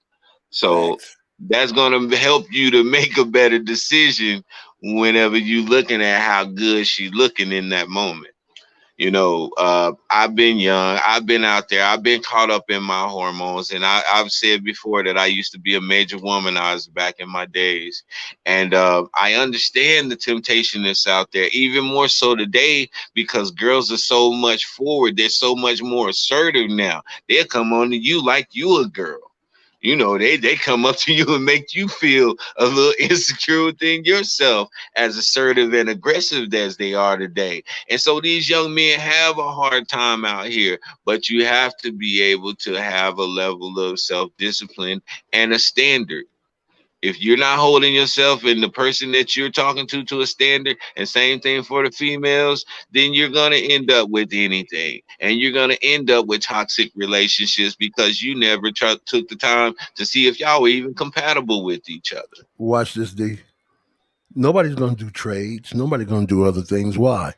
So Facts. that's going to help you to make a better decision whenever you looking at how good she looking in that moment. I've been young, I've been out there, I've been caught up in my hormones, and I've said before that I used to be a major womanizer back in my days, and I understand the temptation that's out there, even more so today because girls are so much forward, they're so much more assertive now. They'll come on to you like you a girl. They come up to you and make you feel a little insecure within yourself, as assertive and aggressive as they are today. And so these young men have a hard time out here, but you have to be able to have a level of self-discipline and a standard. If you're not holding yourself and the person that you're talking to a standard, and same thing for the females, then you're going to end up with anything. And you're going to end up with toxic relationships because you never took the time to see if y'all were even compatible with each other. Watch this, D. Nobody's going to do trades. Nobody's going to do other things. Why?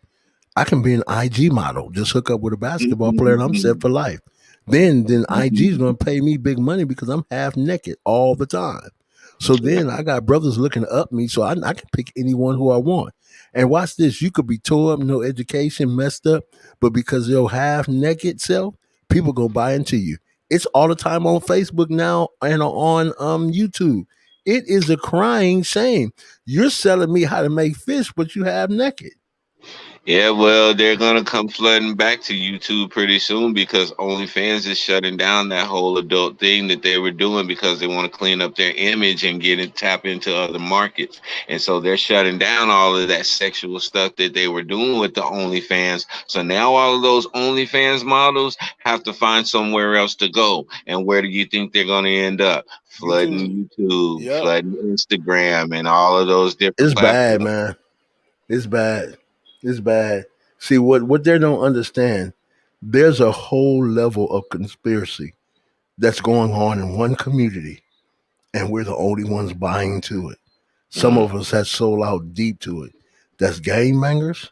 I can be an IG model, just hook up with a basketball player, and I'm set Mhm. for life. Then IG is Mhm. going to pay me big money because I'm half naked all the time. So then I got brothers looking up me, so I can pick anyone who I want. And watch this: you could be tore up, no education, messed up, but because you're half naked self, people go buy into you. It's all the time on Facebook now and on YouTube. It is a crying shame. You're selling me how to make fish, but you have naked. Yeah, well, they're gonna come flooding back to YouTube pretty soon because OnlyFans is shutting down that whole adult thing that they were doing because they want to clean up their image and get it tap into other markets. And so they're shutting down all of that sexual stuff that they were doing with the OnlyFans. So now all of those OnlyFans models have to find somewhere else to go. And where do you think they're gonna end up? YouTube. Flooding YouTube, Yep. flooding Instagram, and all of those different It's bad, platforms. man. It's bad. It's bad. See what they don't understand. There's a whole level of conspiracy that's going on in one community, and we're the only ones buying to it. Some Mm. of us have sold out deep to it. That's gangbangers.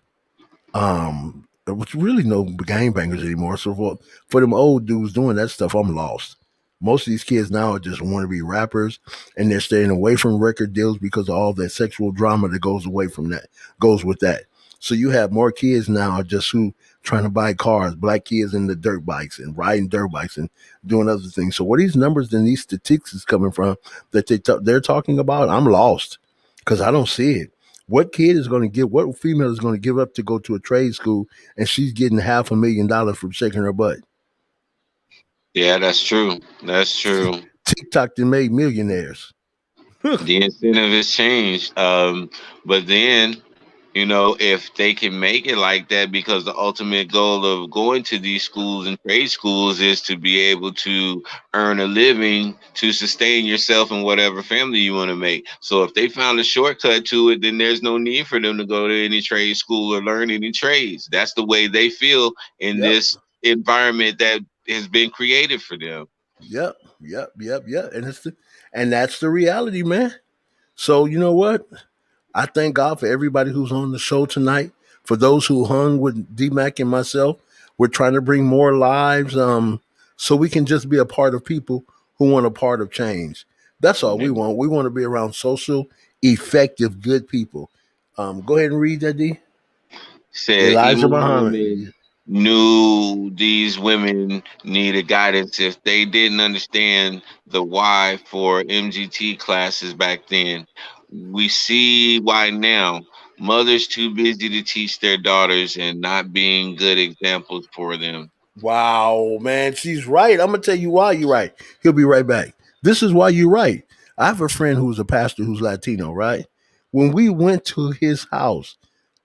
Which really no gangbangers anymore. So for them old dudes doing that stuff, I'm lost. Most of these kids now just want to be rappers, and they're staying away from record deals because of all that sexual drama that goes away from that, goes with that. So you have more kids now just who trying to buy cars, black kids in the dirt bikes and riding dirt bikes and doing other things. So where these numbers and these statistics coming from that they're talking about, I'm lost because I don't see it. What kid is going to give? What female is going to give up to go to a trade school and she's getting $500,000 from shaking her butt? Yeah, that's true. That's true. TikTok that made millionaires. The incentive has changed. But then, if they can make it like that, because the ultimate goal of going to these schools and trade schools is to be able to earn a living to sustain yourself and whatever family you want to make. So if they found a shortcut to it, then there's no need for them to go to any trade school or learn any trades. That's the way they feel in Yep, this environment that has been created for them. yep. And that's the reality, man. So you know what? I thank God for everybody who's on the show tonight. For those who hung with D Mac and myself, we're trying to bring more lives, so we can just be a part of people who want a part of change. That's all we want. We want to be around social, effective, good people. Go ahead and read that, D. Said Elijah emo Muhammad. women. knew these women needed guidance, if they didn't understand the why for MGT classes back then. We see why now. Mothers too busy to teach their daughters and not being good examples for them. Wow, man, she's right. I'm gonna tell you why you're right. He'll be right back. This is why you're right. I have a friend who's a pastor who's Latino, right? When we went to his house,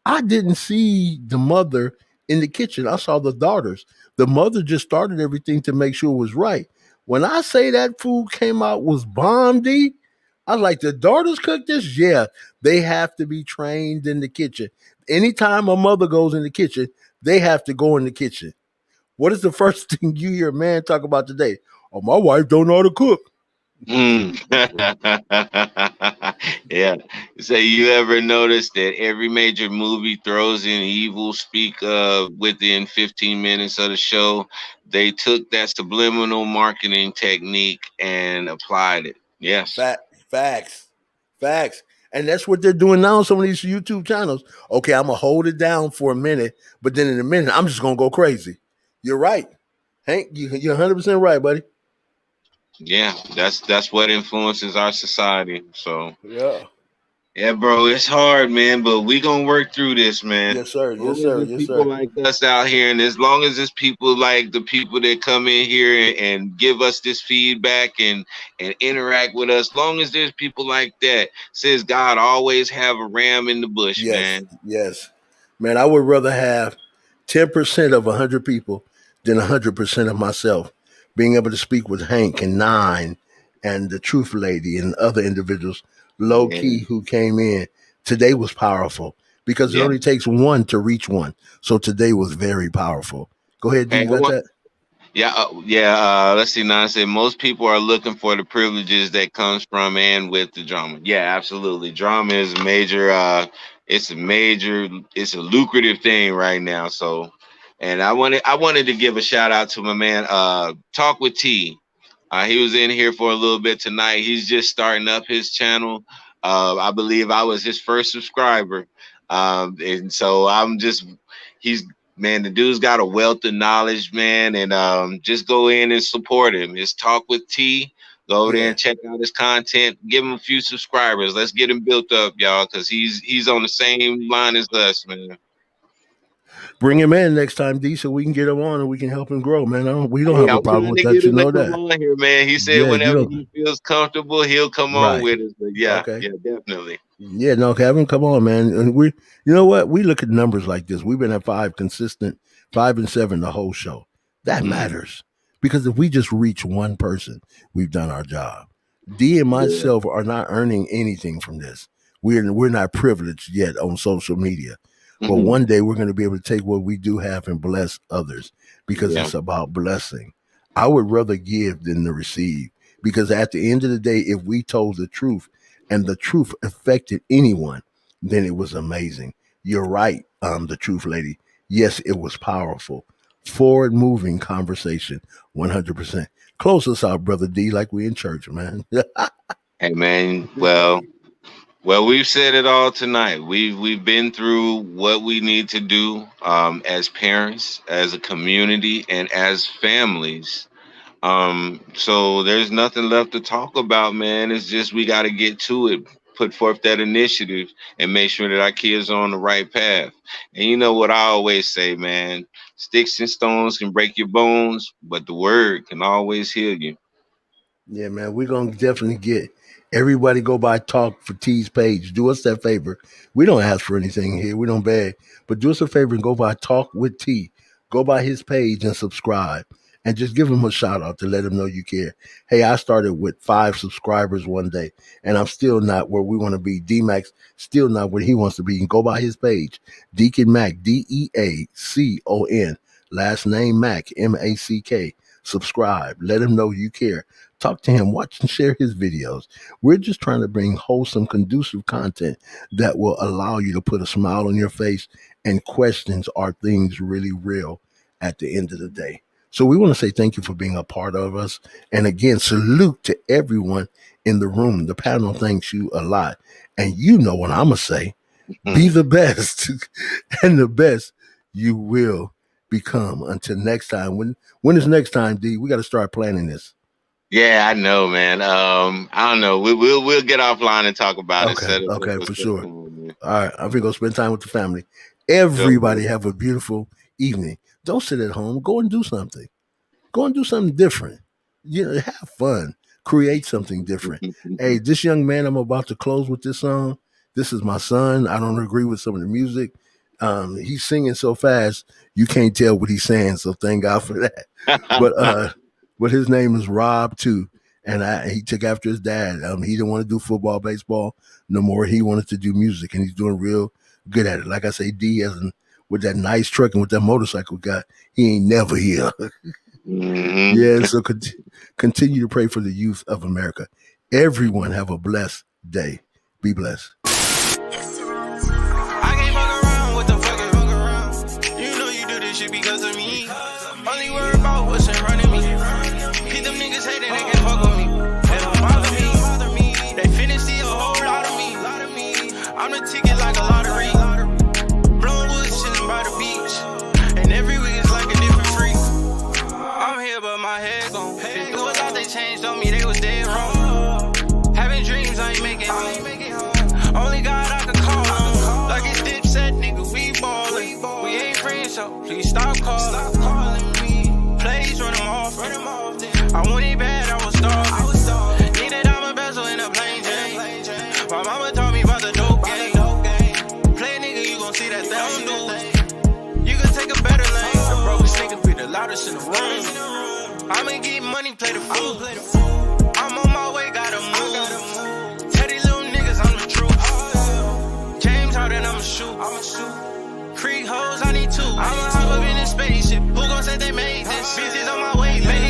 I didn't see the mother in the kitchen. I saw the daughters. The mother just started everything to make sure it was right. When I say that food came out was bomb D, I was like, the daughters cook this? Yeah, they have to be trained in the kitchen. Anytime a mother goes in the kitchen, they have to go in the kitchen. What is the first thing you hear a man talk about today? Oh, my wife don't know how to cook. Mm. Yeah. So you ever notice that every major movie throws in evil speak within 15 minutes of the show? They took that subliminal marketing technique and applied it. Yes. Facts. Facts. And that's what they're doing now on some of these YouTube channels. Okay, I'm gonna hold it down for a minute, but then in a minute, I'm just gonna go crazy. You're right. Hank, you're 100% right, buddy. Yeah, that's what influences our society. So Yeah. yeah, bro, it's hard, man, but we gonna work through this, man. Yes, sir. As Yes, long as sir. there's Yes, people sir. like us out here, and as long as there's people like the people that come in here and give us this feedback and interact with us, long as there's people like that, says God always have a ram in the bush, Yes. man. Yes. Man, I would rather have 10% of 100 people than 100% of myself. Being able to speak with Hank and Nine and the Truth Lady and other individuals low Yeah, key who came in today was powerful because it yeah. only takes one to reach one. So today was very powerful. Go ahead, D. Hey, You got that? yeah, yeah. Let's see. Now, I said most people are looking for the privileges that comes from and with the drama. Yeah, absolutely. Drama is a major. It's a major. It's a lucrative thing right now. So, and I wanted to give a shout out to my man. Talk with T. He was in here for a little bit tonight. He's just starting up his channel. I believe I was his first subscriber, and so I'm just he's man. The dude's got a wealth of knowledge, man, and just go in and support him. His talk with T. Go over there Yeah. and check out his content. Give him a few subscribers. Let's get him built up, y'all, because he's on the same line as us, man. Bring him in next time, D, so we can get him on and we can help him grow, man. We don't Hey, have a I'm problem trying with to that. get You him to know come that. on here, man. He said Yeah, you whenever don't. he feels comfortable, he'll come on Right. with us. But yeah, Okay. yeah, definitely. Yeah, no, Kevin, come on, man. And you know what? We look at numbers like this. We've been at five consistent, 5 and 7 the whole show. That Mm, matters because if we just reach one person, we've done our job. D and yeah. myself are not earning anything from this. We're not privileged yet on social media, but Hmm. one day we're going to be able to take what we do have and bless others because Yeah. it's about blessing. I would rather give than to receive because at the end of the day, if we told the truth and the truth affected anyone, then it was amazing. You're right, the truth lady. Yes, it was powerful. Forward moving conversation, 100%. Close us out, brother D, like we in church, man. Hey, man. Well, we've said it all tonight. We've been through what we need to do as parents, as a community, and as families. So there's nothing left to talk about, man. It's just we got to get to it, put forth that initiative, and make sure that our kids are on the right path. And you know what I always say, man: sticks and stones can break your bones, but the word can always heal you. Yeah, man, we're gonna definitely get everybody go by talk for T's page. Do us that favor. We don't ask for anything here. We don't beg, but do us a favor and go by talk with T. Go by his page and subscribe, and just give him a shout out to let him know you care. Hey, I started with 5 subscribers one day, and I'm still not where we want to be. D Max still not where he wants to be. And go by his page, Deacon Mac, Deacon. Last name Mac, Mack. Subscribe. Let him know you care. Talk to him, watch and share his videos. We're just trying to bring wholesome, conducive content that will allow you to put a smile on your face and questions are things really real at the end of the day. So we want to say thank you for being a part of us. And again, salute to everyone in the room. The panel thanks you a lot. And you know what I'm going to say. Be the best and the best you will become. Until next time. When is next time, D? We got to start planning this. Yeah, I know, man. I don't know. We'll get offline and talk about it. Okay, Set it up okay, for for some sure. time, All right, I'm gonna go spend time with the family. man. Everybody have a beautiful evening. Don't sit at home. Go and do something. Go and do something different. You know, have fun. Create something different. Hey, this young man, I'm about to close with this song. This is my son. I don't agree with some of the music. He's singing so fast you can't tell what he's saying. So thank God for that. But but his name is Rob too, and he took after his dad. He didn't want to do football, baseball no more. He wanted to do music, and he's doing real good at it. Like I say, D as in, with that nice truck and with that motorcycle guy, he ain't never here. Mhm. Yeah, so continue to pray for the youth of America. Everyone have a blessed day. Be blessed. I can't fuck around, what the fuck is fuck around? You know you do this shit because of me. Only worry about what's in front of me. Keep them niggas hating, they can't fuck with me. They don't bother me. They finna see a whole lot of me. I'm the ticket like a lottery. Blowing wood, chilling by the beach. And every week is like a different freak. I'm here, but my head gone. Been through a lot, they changed on me, they was dead wrong. Having dreams, I ain't making home. Only God I can call on. Like it's Dipset, nigga, we ballin'. We ain't friends, so please stop calling me. Plays, run them off. I want it bad, I was starving. Need a diamond bezel in a plain Jane. My mama taught me about the dope game. Play a nigga, you gon' see that they don't do. You can take a better lane. The brokest nigga be the loudest in the room. I'ma get money, play the fool. I'm on my way, gotta move. Tell these little niggas I'm the truth. James Harden, I'ma shoot. Creek hoes, I need two. I'ma hop up in this spaceship. Who gon' say they made this? Bitches on my way, baby.